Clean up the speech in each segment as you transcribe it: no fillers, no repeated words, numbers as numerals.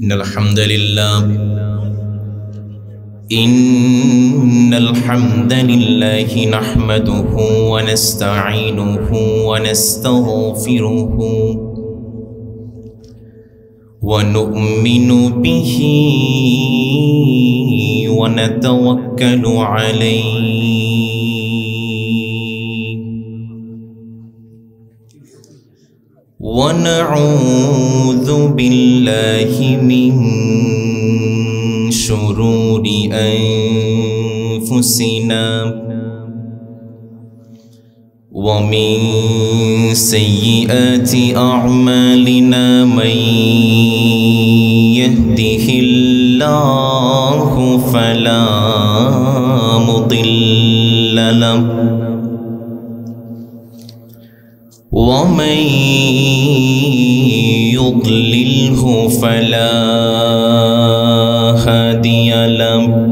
إن الحمد لله نحمده ونستعينه ونستغفره ونؤمن به ونتوكل عليه ونعوذ بالله من شرور أنفسنا ومن سيئات أعمالنا من يهده الله فلا مضل له ومن يضلله فلا هادي له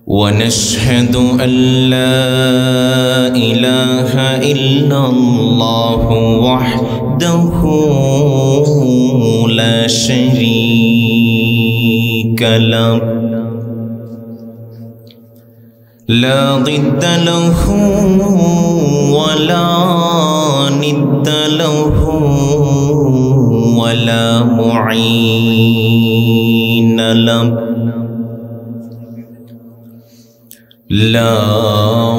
ونشهد أن لا إله إلا الله وحده لا شريك له لا ضد له ولا ند له ولا معين له لا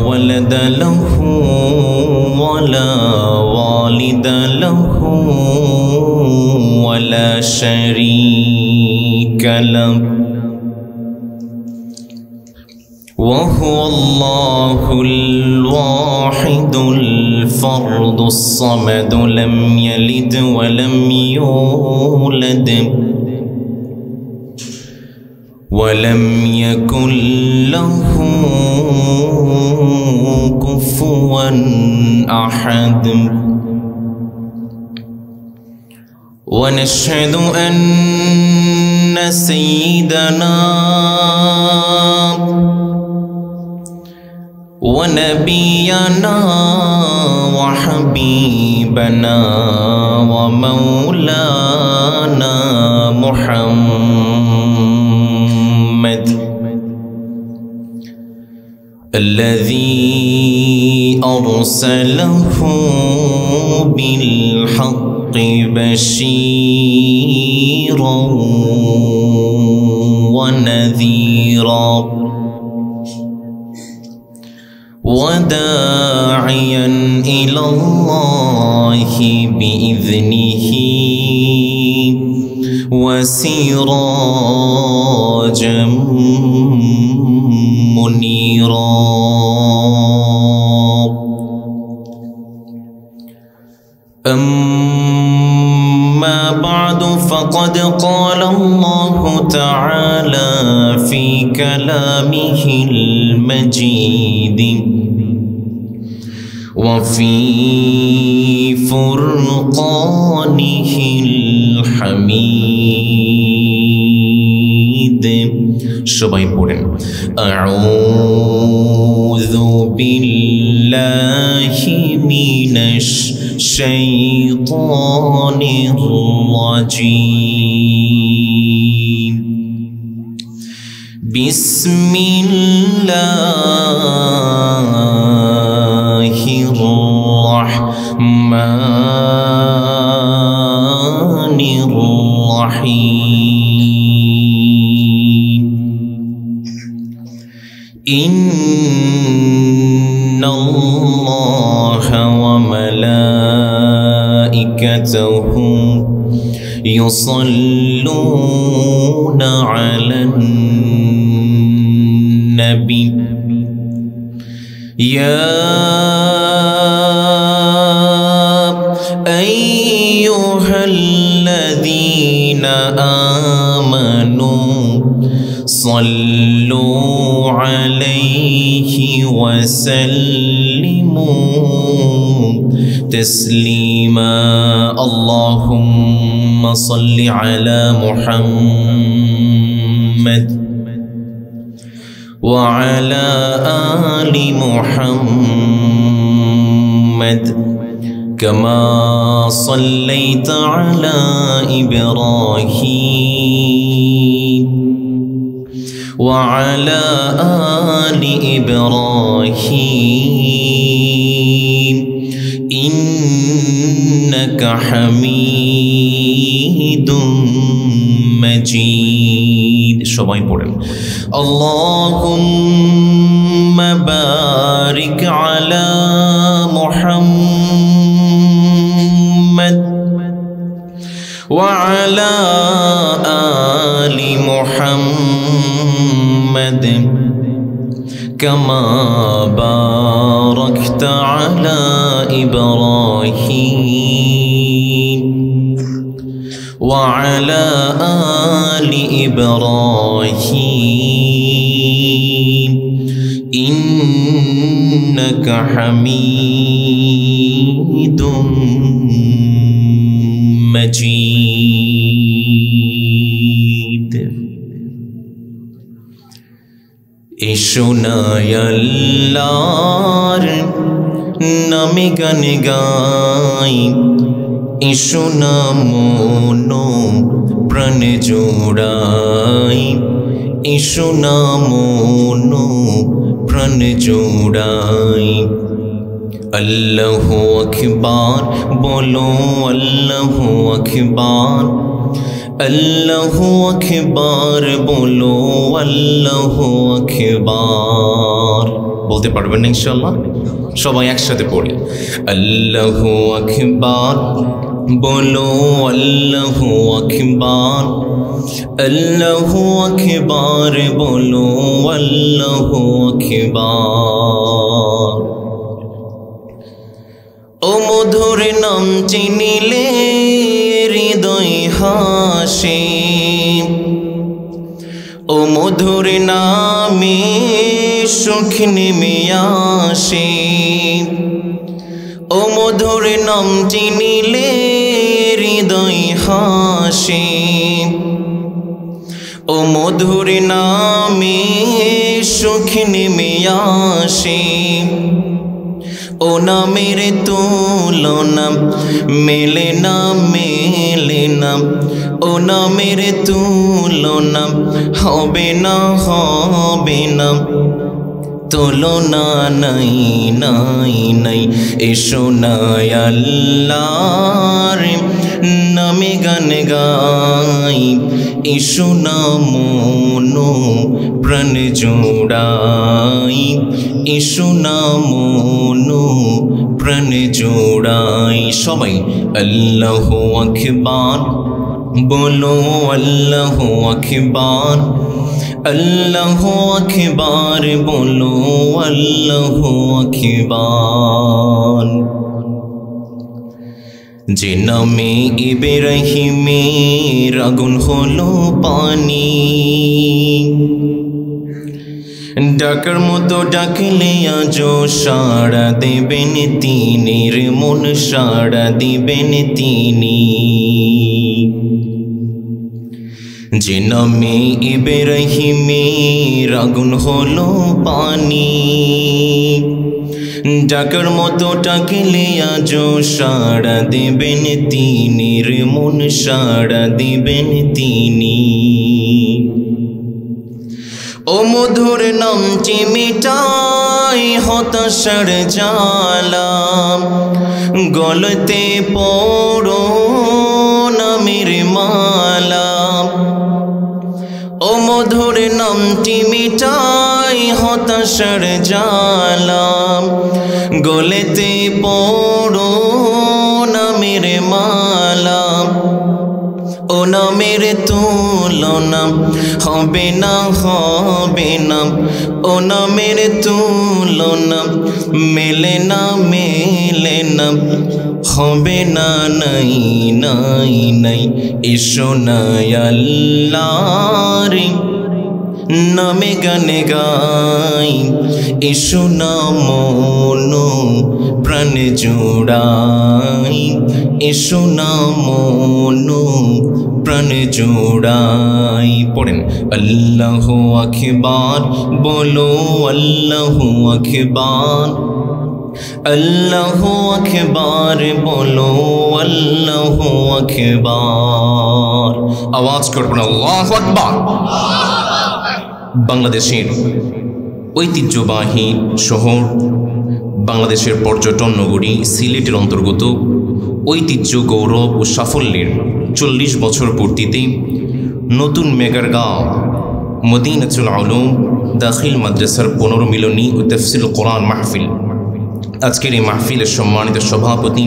ولد له ولا والد له ولا شريك له وهو الله الواحد الفرد الصمد لم يلد ولم يولد ولم يكن له كفوا أحد ونشهد أن سيدنا ونبينا وحبيبنا ومولانا محمد الذي أرسله بالحق بشيرا ونذيرا وداعيا إلى الله بإذنه وسراجا منيرا أما بعد فقد قال الله تعالى في كلامه المجيد وفي فرقانه الحميد সবাই পড়েন أعوذ بالله من الشيطان الرجيم بسم الله الرحمن الرحيم إن الله وملائكته يصلون على النبي يا أيها الذين آمنوا صلوا عليه وسلموا تسليما اللهم صل على محمد وعلى آل محمد كما صليت على إبراهيم وعلى آل إبراهيم إنك حميد مجيد সবাই পড়েন اللهم بارك على محمد وعلى آل محمد كما باركت على إبراهيم وعلى آل إبراهيم إنك حميد مجيد إشناي اللار নামে গানে গাই ইসোনা মনো প্রাণে জোড়াই ইসোনা মনো প্রাণে জোড়াই আল্লাহু আকবার বলো আল্লাহু আকবার আল্লাহু আকবার বলো আল্লাহু আকবার বলতে পারবেন ইনশাআল্লাহ সবাই একসাথে পড়ি আল্লাহু আকবার বলো আল্লাহু আকবার আল্লাহু আকবার বলো আল্লাহু আকবার ও মধুর নাম চিনিলে হৃদয় হাসে ও মধুর নামে সুখ নেমে আসে ও মধুর নাম চিনিলে হৃদয় হাসে ও মধুর নামে সুখ নেমে আসে ও নামের তুলনা মেলে না মেলে না ও নামের তুলনা হবে না হবে না তুলনা নাই নাই নাই এসো না আল্লাহর নামে গান গাই এসো না মনো প্রাণ জোড়াই এসো না মনো প্রাণ জোড়াই সবাই আল্লাহু আকবার বলো আল্লাহু আকবার আল্লাহু আকবার বলো আল্লাহু আকবার যে নামে ইব্রাহিমের আগুন হলো পানি ডাকার মতো ডাকলে আজও সাড়া দেবেন তিনি রে মন সাড়া দেবেন তিনি যে নামে ইব্রাহিমের আগুন হলো পানি ডাকার মতো ডাকলে আজও সাড়া দেবেন তিনি রে মন সাড়া দেবেন তিনি ও মধুর নামটি মিটাই হতাশার জ্বালা গলতে পড়ো নামের মালা ও মধুর নামটি মিটাই হতাশার জ্বালা গলেতে পড়ো নামের মালা ও নামের তুলনা হবে না হবে না ও নামের তুলনা মেলে না মেলে না হবে না নাই নাই নাই এসো না আল্লাহর নামে গানে গাই এসো না মনো প্রাণ জোড়াই এসো না মনো প্রাণ জোড়াই পড়েন আল্লাহু আকবার বলো আল্লাহু আকবার আল্লাহু আকবার বলো, আল্লাহু আকবার। আওয়াজ করবেন আল্লাহু আকবার। বাংলাদেশের ঐতিহ্যবাহী শহর, বাংলাদেশের পর্যটন নগরী সিলেটের অন্তর্গত ঐতিহ্য, গৌরব ও সাফল্যের 40 বছর পূর্তিতে নতুন মেগারগাঁও মদিনাতুল উলুম দাখিল মাদ্রাসার পুনর্মিলনী ও তাফসীরুল কোরআন মাহফিল। আজকের এই মাহফিলের সম্মানিত সভাপতি,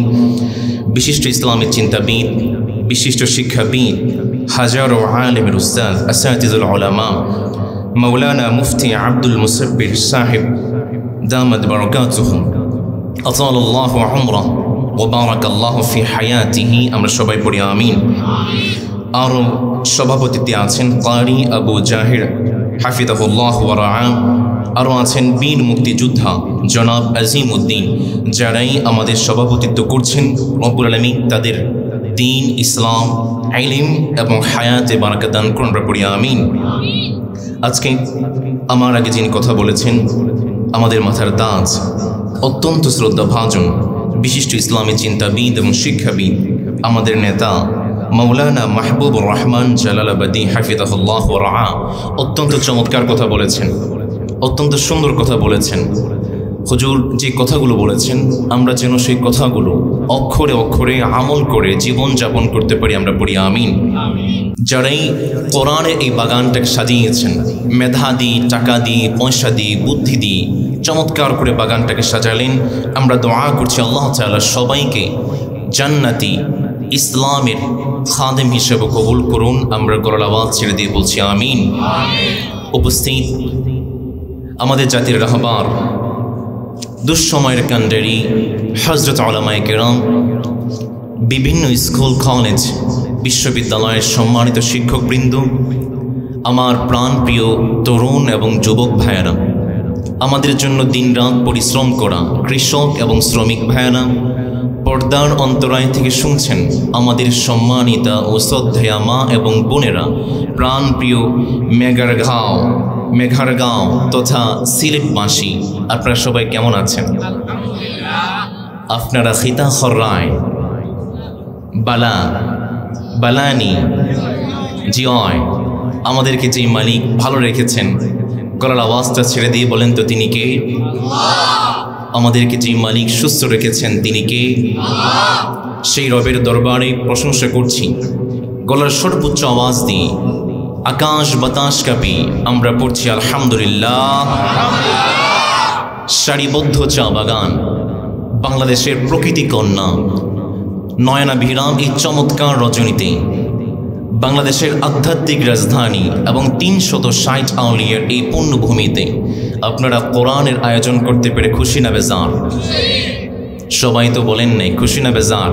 বিশিষ্ট ইসলামের চিন্তাবিদ, বিশিষ্ট শিক্ষাবিদ, হাজারো আলেমের উস্তাদ, আসাতিজুল উলামা মাওলানা মুফতি আব্দুল মুসাব্বির সাহেব দামাত বারাকাতুহুম আতালাল্লাহু উমরাহ ওয়া বারাকাল্লাহু ফি হায়াতিহি। আমরা সবাই পড়ি আমিন। আরও সভাপতিত্বে আছেন কারি আবু জাহির হাফিজাহুল্লাহ ওয়া রাআ। আরও আছেন বীর মুক্তিযোদ্ধা জনাব আজিম উদ্দিন, যারাই আমাদের সভাপতিত্ব করছেন। রব্বুল আলামিন তাদের দ্বীন, ইসলাম, ইলম এবং হায়াতে বারাকা দান করুন। আমরা পড়ি আমিন। আজকে আমার আগে যিনি কথা বলেছেন, আমাদের মাথার তাজ, অত্যন্ত শ্রদ্ধাভাজন বিশিষ্ট ইসলামী চিন্তাবিদ এবং শিক্ষাবিদ, আমাদের নেতা মাওলানা মাহবুবুর রহমান জালালাবাদী হাফিজাহুল্লাহ ওয়া রাআ অত্যন্ত চমৎকার কথা বলেছেন, অত্যন্ত সুন্দর কথা বলেছেন। হুজুর যে কথাগুলো বলেছেন, আমরা যেন সেই কথাগুলো অক্ষরে অক্ষরে আমল করে জীবন যাপন করতে পারি। আমরা পড়ি আমিন। যারাই কোরআনের এই বাগানটাকে সাজিয়েছেন, মেধা দিয়ে, টাকা দিয়ে, পয়সা দিয়ে, বুদ্ধি দিয়ে চমৎকার করে বাগানটাকে সাজালেন, আমরা দোয়া করছি আল্লাহ তাআলা সবাইকে জান্নাতি ইসলামের খাদেম হিসেবে কবুল করুন। আমরা গলার আওয়াজ ছেড়ে দিয়ে বলছি আমিন। উপস্থিত আমাদের জাতির রাহবার, দুঃসময়ের কান্ডারি হযরত উলামায়ে কেরাম, বিভিন্ন স্কুল, কলেজ, বিশ্ববিদ্যালয়ের সম্মানিত শিক্ষকবৃন্দ, আমার প্রাণপ্রিয় তরুণ এবং যুবক ভাইয়েরা, আমাদের জন্য দিনরাত পরিশ্রম করা কৃষক এবং শ্রমিক ভাইয়েরা, পর্দার অন্তরায় থেকে শুনছেন আমাদের সম্মানিতা ও শ্রদ্ধেয়া মা এবং বোনেরা, প্রাণপ্রিয় মেঘারগাঁও তথা সিলেটবাসী, আপনারা সবাই কেমন আছেন? আপনারা খিতা খর্রায় বালানি জিয় আমাদেরকে যে মালিক ভালো রেখেছেন, গলার আওয়াজটা ছেড়ে দিয়ে বলেন তো তিনি কে? আমাদেরকে যে মালিক সুস্থ রেখেছেন তিনি কে? সেই রবের দরবারে প্রশংসা করছি গলার সর্বোচ্চ আওয়াজ দিয়ে, আকাশ বাতাস কাঁপি আমরা পড়ছি আলহামদুলিল্লাহ। সারিবদ্ধ চা বাগান, বাংলাদেশের প্রকৃতি কন্যা, নয়নাভিরাম এই চমৎকার রজনীতে, বাংলাদেশের আধ্যাত্মিক রাজধানী এবং 360 আউলিয়ার এই পুণ্যভূমিতে আপনারা কোরআনের আয়োজন করতে পেরে খুশি না বেজার? সবাই তো বলেন নাই খুশি না বেজার?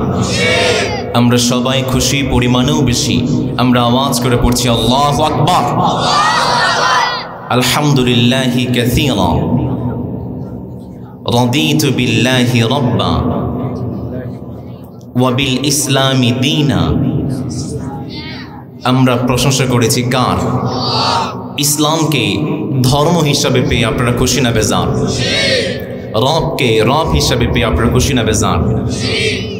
আমরা সবাই খুশি, পরিমাণেও বেশি। আমরা আওয়াজ করে পড়ছি আল্লাহু আকবার, আলহামদুলিল্লাহি কাসীরা, রাদিতু বিল্লাহি রাব্বা ওয়া বিল ইসলামি দীনা। আমরা প্রশংসা করেছি কার? ইসলামকে ধর্ম হিসাবে পেয়ে আপনারা খুশি না বেজার? রবকে রব হিসাবে পেয়ে আপনারা খুশি না বেজার?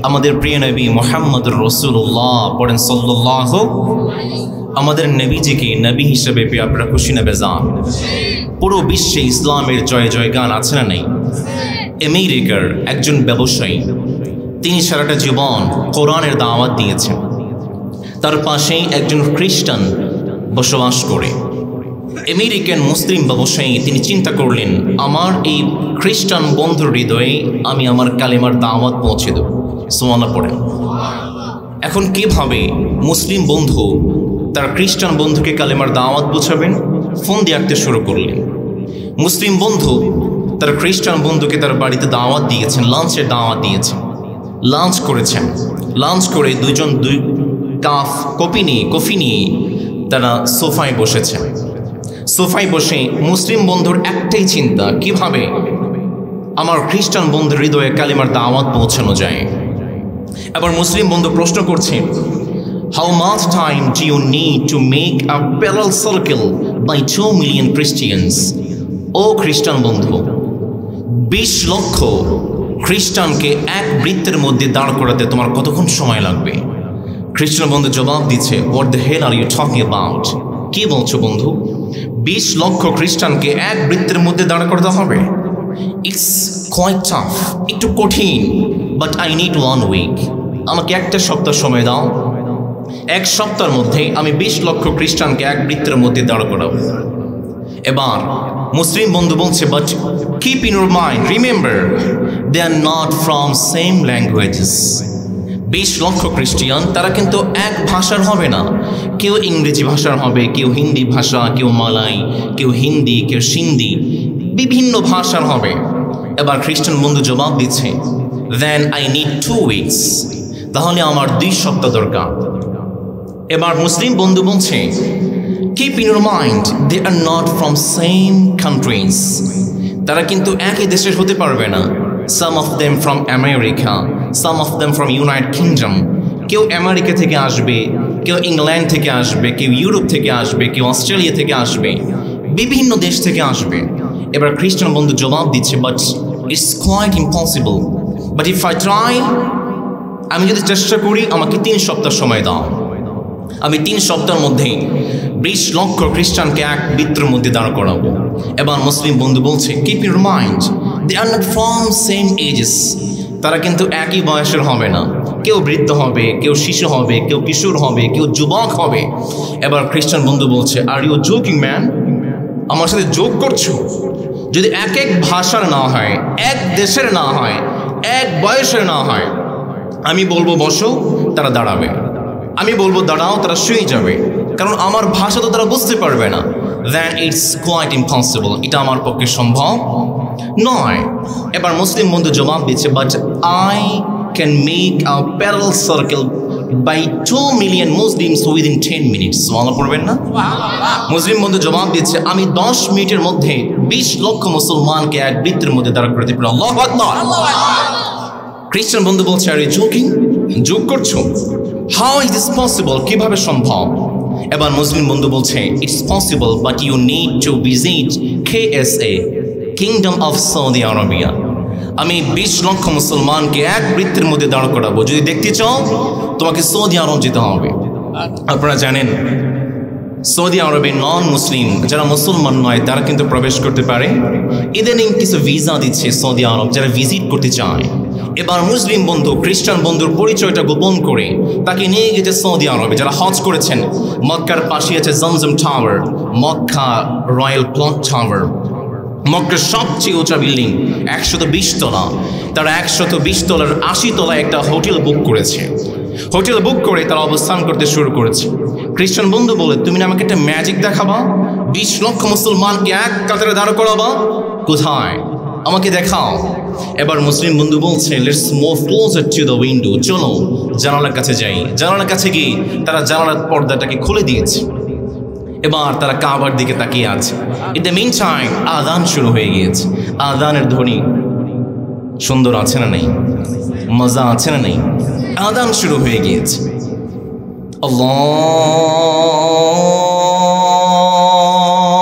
আমাদের প্রিয় নবী মুহাম্মদুর রাসূলুল্লাহ পড়েন সাল্লাল্লাহু, আমাদের নবীজিকে নবী হিসাবে পেয়ে আপনারা খুশি না বেজার? পুরো বিশ্বে ইসলামের জয় জয়গান আছে না নেই? আমেরিকার একজন ব্যবসায়ী, তিনি সারাটা জীবন কোরআনের দাওয়াত দিয়েছেন। তার পাশেই একজন খ্রিস্টান বসবাস করে। আমেরিকান মুসলিম ব্যবসায়ী তিনি চিন্তা করলেন, আমার এই খ্রিস্টান বন্ধুর হৃদয়ে আমি আমার কালেমার দাওয়াত পৌঁছে দেব। সুবহানাল্লাহ পড়েন। এখন কিভাবে মুসলিম বন্ধু তার খ্রিস্টান বন্ধুকে কালেমার দাওয়াত পৌঁছাবেন? ফোন দিয়ে আঁকতে শুরু করলেন। মুসলিম বন্ধু তার খ্রিস্টান বন্ধুকে তার বাড়িতে দাওয়াত দিয়েছেন, লাঞ্চের দাওয়াত দিয়েছেন। লাঞ্চ করেছেন। লাঞ্চ করে দুইজন দুই কাপ কফি নিয়ে তারা সোফায় বসেছেন। সোফায় বসে মুসলিম বন্ধুর একটাই চিন্তা, কিভাবে আমার খ্রিস্টান বন্ধুর হৃদয়ে কালিমার দাওয়াত পৌঁছানো যায়। এবার মুসলিম বন্ধু প্রশ্ন করছে, how much time do you need to make a parallel circle by 2 million Christians? ও খ্রিস্টান বন্ধু, 20 লক্ষ খ্রিস্টানকে এক বৃত্তের মধ্যে দাঁড় করাতে তোমার কতক্ষণ সময় লাগবে? খ্রিস্টান বন্ধু জবাব দিচ্ছে, what the hell are you talking about? কি বলছো বন্ধু? 20 লক্ষ খ্রিস্টানকে এক বৃত্তের মধ্যে দাঁড় করাতে হবে? ইটস কোয়াইট টাফ, একটু কঠিন, বাট আই নিড 1 উইক। আমাকে একটা সপ্তাহ সময় দাও। এক সপ্তাহের মধ্যে আমি 20 লক্ষ খ্রিস্টানকে এক বৃত্তের মধ্যে দাঁড় করাবো। এবার মুসলিম বন্ধু বলছে, but keep in your mind, remember they are not from same languages. 20 লক্ষ খ্রিস্টিয়ান, তারা কিন্তু এক ভাষার হবে না। কেউ ইংরেজি ভাষার হবে, কেউ হিন্দি ভাষা, কেউ মালাই, কেউ হিন্দি, কেউ সিন্ধি, বিভিন্ন ভাষার হবে। এবার খ্রিস্টান বন্ধু জবাব দিচ্ছে, দেন আই নিড 2 উইকস, তাহলে আমার 2 সপ্তাহ দরকার। এবার মুসলিম বন্ধু বলছে, keep in your mind they are not from same countries. তারা কিন্তু একই দেশের হতে পারবে না। Some of them from America, some of them from United Kingdom. কেউ আমেরিকা থেকে আসবে, কেউ ইংল্যান্ড থেকে আসবে, কেউ ইউরোপ থেকে আসবে, কেউ অস্ট্রেলিয়া থেকে আসবে, বিভিন্ন দেশ থেকে আসবে। এবার খ্রিস্টান বন্ধু জবাব দিচ্ছে, but it's quite impossible, but if I try, আমি যদি চেষ্টা করি, আমাকে 3 সপ্তাহ সময় দাও। আমি 3 সপ্তাহের মধ্যেই 20 লক্ষ খ্রিস্টানকে এক বৃত্তের মধ্যে দাঁড় করাবো। এবার মুসলিম বন্ধু বলছে, keep your mind they are not from same ages. তারা কিন্তু একই বয়সের হবে না। কেউ বৃদ্ধ হবে, কেউ শিশু হবে, কেউ কিশোর হবে, কেউ যুবক হবে। এবার খ্রিস্টান বন্ধু বলছে, আর ইউ জোকিং ম্যান? আমার সাথে যোগ করছো? যদি এক এক ভাষার না হয়, এক দেশের না হয়, এক বয়সের না হয়, আমি বলবো বসো, তারা দাঁড়াবে। আমি বলবো দাঁড়াও, তারা শুয়ে যাবে, কারণ আমার ভাষা তো তারা বুঝতে পারবে না। দেন ইটস কোয়াইট ইম্পসিবল, এটা আমার পক্ষে সম্ভব নয়। এবার মুসলিম বন্ধু জবাব দিচ্ছে, but I can make a parallel circle by 2 million Muslims within 10 minutes. সুবহানাল্লাহ পড়বেন না? মুসলিম বন্ধু জবাব দিচ্ছে, আমি 10 মিনিটের মধ্যে 20 লক্ষ মুসলমানকে এক বৃত্তের মধ্যে দাঁড় করতে পারি। আল্লাহু আকবার। খ্রিস্টান বন্ধু বলছে, আর ইউ জোকিং? যোগ করছো? How is this possible? কিভাবে সম্ভব? এবার মুসলিম বন্ধু বলছে, it's possible, but you need to visit KSA, kingdom of Saudi Arabia. আমি 20 লক্ষ মুসলমানকে এক বৃত্তের মধ্যে দাঁড় করাবো। যদি দেখতে চাও, তোমাকে সৌদি আরব যেতে হবে। আপনারা জানেন, সৌদি আরবে নন মুসলিম, যারা মুসলমান নয়, তারা কিন্তু প্রবেশ করতে পারে। ইদানিং কিছু ভিসা দিচ্ছে সৌদি আরব যারা ভিজিট করতে চায়। এবার মুসলিম বন্ধু খ্রিস্টান বন্ধুর পরিচয়টা গোপন করে তাকে নিয়ে গেছে সৌদি আরবে। যারা হজ করেছেন, মক্কার পাশে আছে Zamzam tower, Mecca royal clock tower, মক্কার সবচেয়ে উঁচা বিল্ডিং 120 তলা। তারা 120 তলার 80 তলায় একটা হোটেল বুক করেছে। হোটেল বুক করে তারা অবস্থান করতে শুরু করেছে। খ্রিস্টান বন্ধু বলে, তুমি না আমাকে একটা ম্যাজিক দেখাবা, 20 লক্ষ মুসলমানকে এক কাতারে দাঁড় করাবা? কোথায়? আমাকে দেখাও। এবার মুসলিম বন্ধু বলছে, let's move closer to the window. চলো জানালার কাছে যাই। জানালার কাছে গিয়ে তারা জানালার পর্দাটাকে খুলে দিয়েছে। এবার তারা কাবার দিকে তাকিয়ে আছে। ইন দ্য মিন টাইম আযান শুরু হয়ে গিয়েছে। আযানের ধ্বনি সুন্দর আছে না নেই? মজা আছে না নেই? আযান শুরু হয়ে গিয়েছে।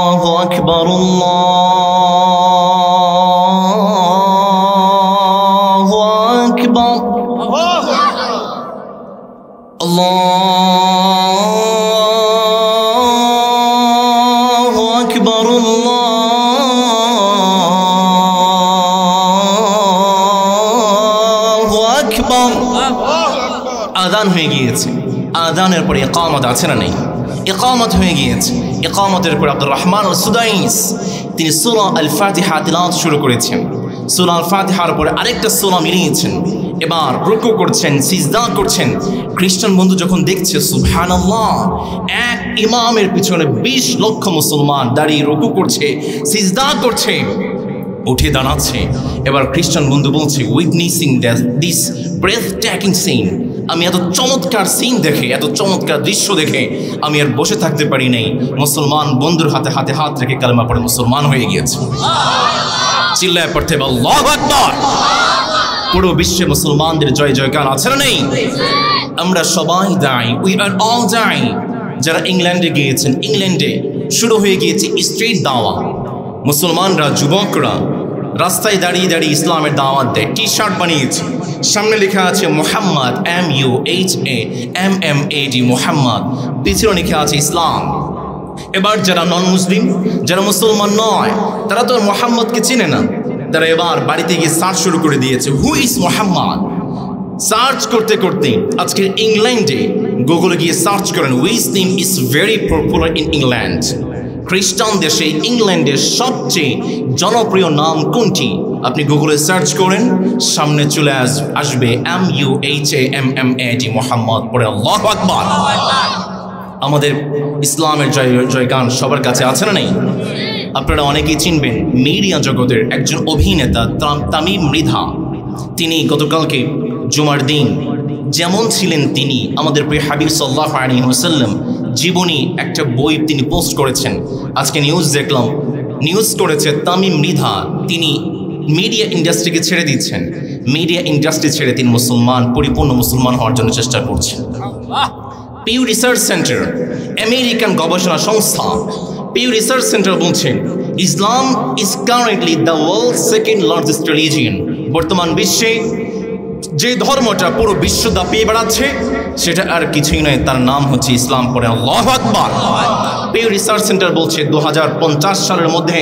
আল্লাহু আকবার, আল্লাহু আকবার, আল্লাহু আকবার, আল্লাহু আকবার। আযান হয়ে গিয়েছে। আযানের পরে ইকামত আছে না নেই? ইকামত হয়ে গিয়েছে। ইকামতের পরে আব্দুর রহমান আল-সুদাইস তিনি সূরা আল-ফাতিহা তিলাওয়াত শুরু করেছেন। সূরা আল-ফাতিহার পরে আরেকটা সূরা মিলিয়েছেন। এবার রুকু করছেন, সিজদা করছেন। খ্রিস্টান বন্ধু যখন দেখছে, সুবহানাল্লাহ, এক ইমামের পিছনে 20 লক্ষ মুসলমান দাঁড়িয়ে রুকু করছে, সিজদা করছে, উঠে দাঁড়াচ্ছে। এবার খ্রিস্টান বন্ধু বলছে, উইটনেসিং দিস ব্রেথটেকিং সিন, আমি এত চমৎকার সিন দেখে, এত চমৎকার দৃশ্য দেখে আমি আর বসে থাকতে পারি নাই। মুসলমান বন্ধুর হাতে হাতে হাত রেখে কালেমা পড়ে মুসলমান হয়ে গিয়েছে। চিল্লায় পড়তে হবে আল্লাহু আকবার। পুরো বিশ্বে মুসলমানদের জয় জয়গান আছে না নেই? আমরা সবাই দায়ী, উই আর অল দায়ী। যারা ইংল্যান্ডে গিয়েছেন, ইংল্যান্ডে শুরু হয়ে গিয়েছে স্ট্রিট দাওয়া। মুসলমানরা, যুবকরা রাস্তায় দাঁড়িয়ে দাঁড়িয়ে ইসলামের দাওয়াত দেয়, টি শার্ট বানিয়েছে, সামনে লেখা আছে মোহাম্মদ, MUHAMMAD মোহাম্মদ, পিছনে লেখা আছে ইসলাম। এবার যারা নন মুসলিম, যারা মুসলমান নয়, তারা তো মোহাম্মদকে চিনে না, তারা এবার বাড়িতে গিয়ে সার্চ শুরু করে দিয়েছে, হু ইজ মোহাম্মদ। সার্চ করতে করতে আজকের ইংল্যান্ডে গুগলে গিয়ে সার্চ করেন, which name is very popular in England. খ্রিস্টান দেশে ইংল্যান্ডের সবচেয়ে জনপ্রিয় নাম কোনটি? আপনি গুগলে সার্চ করেন, সামনে চলে আসবে MUHAMMAD মোহাম্মদ, পরে আল্লাহু আকবার। আমাদের ইসলামের জয়গান সবার কাছে আছে না নেই? আপনারা অনেকেই চিনবেন মিডিয়া জগতের একজন অভিনেতা তামিম মৃধা। তিনি গতকালকে জুমার দিন যেমন ছিলেন তিনি, আমাদের প্রিয় হাবিব সাল্লাল্লাহু আলাইহি ওয়াসাল্লাম জীবনী একটা বই তিনি পোস্ট করেছেন। আজকে নিউজ দেখলাম, নিউজ করেছে তামিম মৃধা তিনি মিডিয়া ইন্ডাস্ট্রিকে ছেড়ে দিচ্ছেন। মিডিয়া ইন্ডাস্ট্রি ছেড়ে তিনি মুসলমান, পরিপূর্ণ মুসলমান হওয়ার জন্য চেষ্টা করছেন। পিউ রিসার্চ সেন্টার, আমেরিকান গবেষণা সংস্থা পিউ রিসার্চ সেন্টার বলছে, Islam is currently the world second largest religion. বর্তমান বিশ্বে যে ধর্মটা পুরো বিশ্ব দাপিয়ে বেড়াচ্ছে সেটা আর কিছুই নয়, তার নাম হচ্ছে ইসলাম, পরে আল্লাহু আকবার। পিউ রিসার্চ সেন্টার বলছে 2050 সালের মধ্যে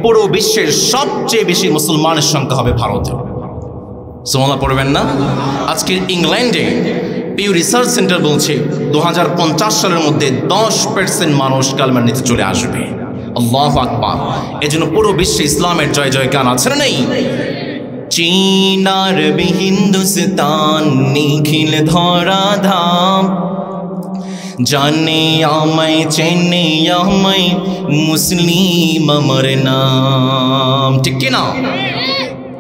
পুরো বিশ্বের সবচেয়ে বেশি মুসলমানের সংখ্যা হবে ভারতে। সুবহানাল্লাহ পড়বেন না? আজকের ইংল্যান্ডে পিউ রিসার্চ সেন্টার বলছে 2050 সালের মধ্যে 10% মানুষ কালেমার নিতে চলে আসবে। আল্লাহু আকবার। এজন্য পুরো বিশ্বে ইসলামের জয় জয়গান আছে না নেই? চীন আরবি হিন্দুস্তান নিখিল ধরা ধাম, জানে আমায় চেনে আমায় মুসলিম আমার নাম। ঠিক কিনা?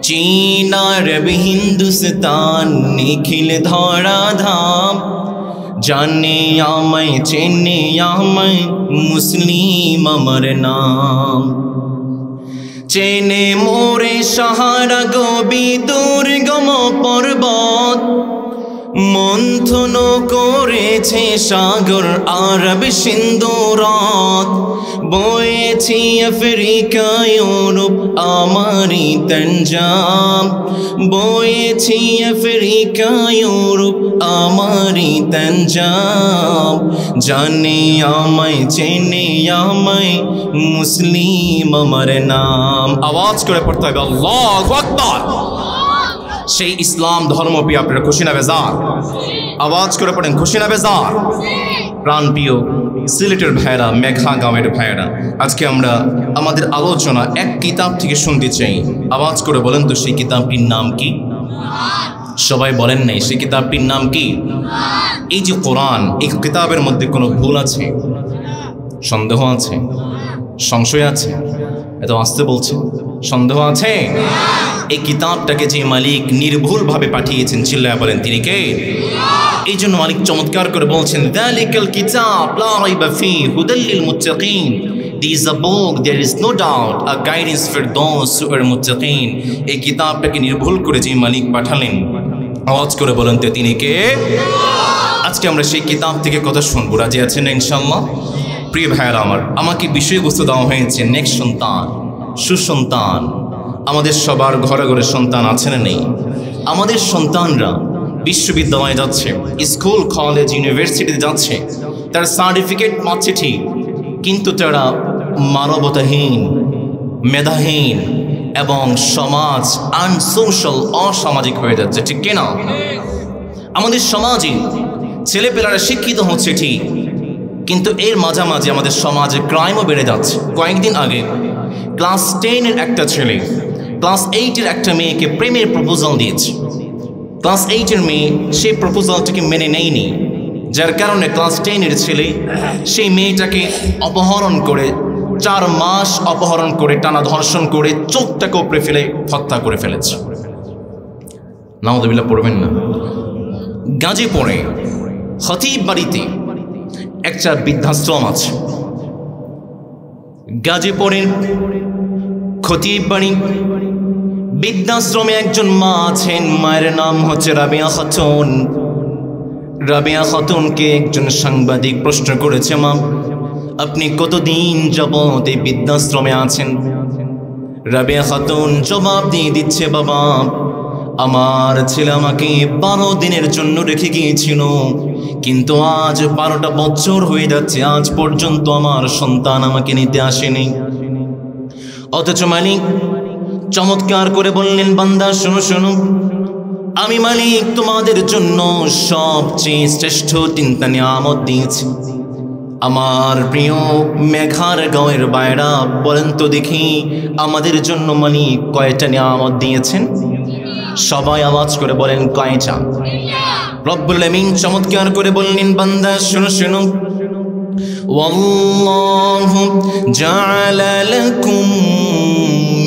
চীন আরবি হিন্দুস্তান নিখিল ধরা ধাম, জানে আমায় চেনে আমায় মুসলিম আমার নাম। চেনে মোরে সাহারা গবি দুর্গম পর্বত, মন্থন করেছে সাগর আরব সিন্ধু রাত, বয়েছি আফ্রিকা ইউরোপ আমারি তঞ্জাম, বয়েছি আফ্রিকা ইউরোপ আমারি তঞ্জাম, জানে আমায় চেনে আমায় মুসলিম আমার নাম। আওয়াজ করে পড়তে হবে আল্লাহু আকবার। সেই ইসলাম ধর্ম পেয়ে আপনারা খুশি না বেজার? আওয়াজ করে পড়েন খুশি না বেজার? প্রাণ প্রিয় সিলেটের ভাইয়েরা, মেঘা গাঁওয়ের ভাইয়েরা, আজকে আমরা আমাদের আলোচনা এক কিতাব থেকে শুনতে চাই। আওয়াজ করে বলেন তো সেই কিতাবটির নাম কি? সবাই বলেন নাই সেই কিতাবটির নাম কি? এই যে কোরআন, এই কিতাবের মধ্যে কোনো ভুল আছে? সন্দেহ আছে? সংশয় আছে? এত আসতে বলছে, সন্দেহ আছে? এই কিতাবটাকে যে মালিক নির্ভুলভাবে পাঠিয়েছেন, চিল্লায়া বলেন তিনি কে? এই জন্য মালিক চমৎকার করে বলছেন, যালিকাল কিতাব লা রাইবা ফীহি হুদাল লিল মুত্তাকিন। This is a book, there is no doubt, a guidance for those who are muttaqin. এই কিতাবটাকে নির্ভুল করে যে মালিক পাঠালেন, আওয়াজ করে বলেন তো তিনি কে? আজকে আমরা সেই কিতাব থেকে কথা শুনবো, রাজি আছেন না ইনশাআল্লাহ? প্রিয় ভাইয়েরা আমার, আমাকে বিষয়বস্তু দেওয়া হয়েছে নেক্সট সন্তান, সুসন্তান। আমাদের সবার ঘরে ঘরে সন্তান আছে না নেই? আমাদের সন্তানরা বিশ্ববিদ্যালয়ে যাচ্ছে, স্কুল কলেজ ইউনিভার্সিটিতে যাচ্ছে, তার সার্টিফিকেট পাচ্ছে ঠিক, কিন্তু তারা মানবতাহীন, মেধাহীন এবং সমাজ আনসোশ্যাল, অসামাজিক হয়ে যাচ্ছে। ঠিক কিনা? আমাদের সমাজে ছেলেপেলারা শিক্ষিত হচ্ছে ঠিক, কিন্তু এর মাঝামাঝি আমাদের সমাজে ক্রাইমও বেড়ে যাচ্ছে। কয়েকদিন আগে ক্লাস 10-এর একটা ছেলে ক্লাস 8-এর একটা মেয়েকে প্রেমের প্রপোজাল দিয়েছে। ক্লাস 8-এর মেয়ে সেই প্রপোজালটাকে মেনে নেয়নি, যার কারণে ক্লাস 10-এর ছেলে সেই মেয়েটাকে অপহরণ করে 4 মাস অপহরণ করে টানা ধর্ষণ করে চোখটাকে উপড়ে ফেলে হত্যা করে ফেলেছে। নাউযুবিল্লাহ পড়বেন না? গাজীপুরে খতিব বাড়িতে একটা বৃদ্ধাশ্রম আছে। গাজীপুরের খতিব বাড়ি বৃদ্ধাশ্রমে একজন মা আছেন, মায়ের নাম হচ্ছে রাবিয়া খাতুন। রাবিয়া খাতুনকে একজন সাংবাদিক প্রশ্ন করেছে, মা আপনি কতদিন যাবত এই বৃদ্ধাশ্রমে আছেন? রাবিয়া খাতুন জবাব দিয়ে দিচ্ছে, বাবা আমার ছেলে আমাকে 12 দিনের জন্য রেখে গিয়েছিল, কিন্তু আজ 12টা বছর হয়ে যাচ্ছে, আজ পর্যন্ত আমার সন্তান আমাকে নিতে আসেনি। অথচ মালিক চমৎকার করে বললেন, বান্দা শোনো শোনো, আমি মালিক তোমাদের জন্য সবচেয়ে শ্রেষ্ঠ 3টা নিয়ামত দিয়েছি। আমার প্রিয় মেঘার গাঁয়ের বাইরা বলেন তো দেখি, আমাদের জন্য মালিক কয়টা নিয়ামত দিয়েছেন? সবাই আওয়াজ করে বলেন, কয়টা? রব্বুল আমিন চমৎকার করে বললেন, বান্দা শোনো শোনো, ওয়াল্লাহু জাআলা লাকুম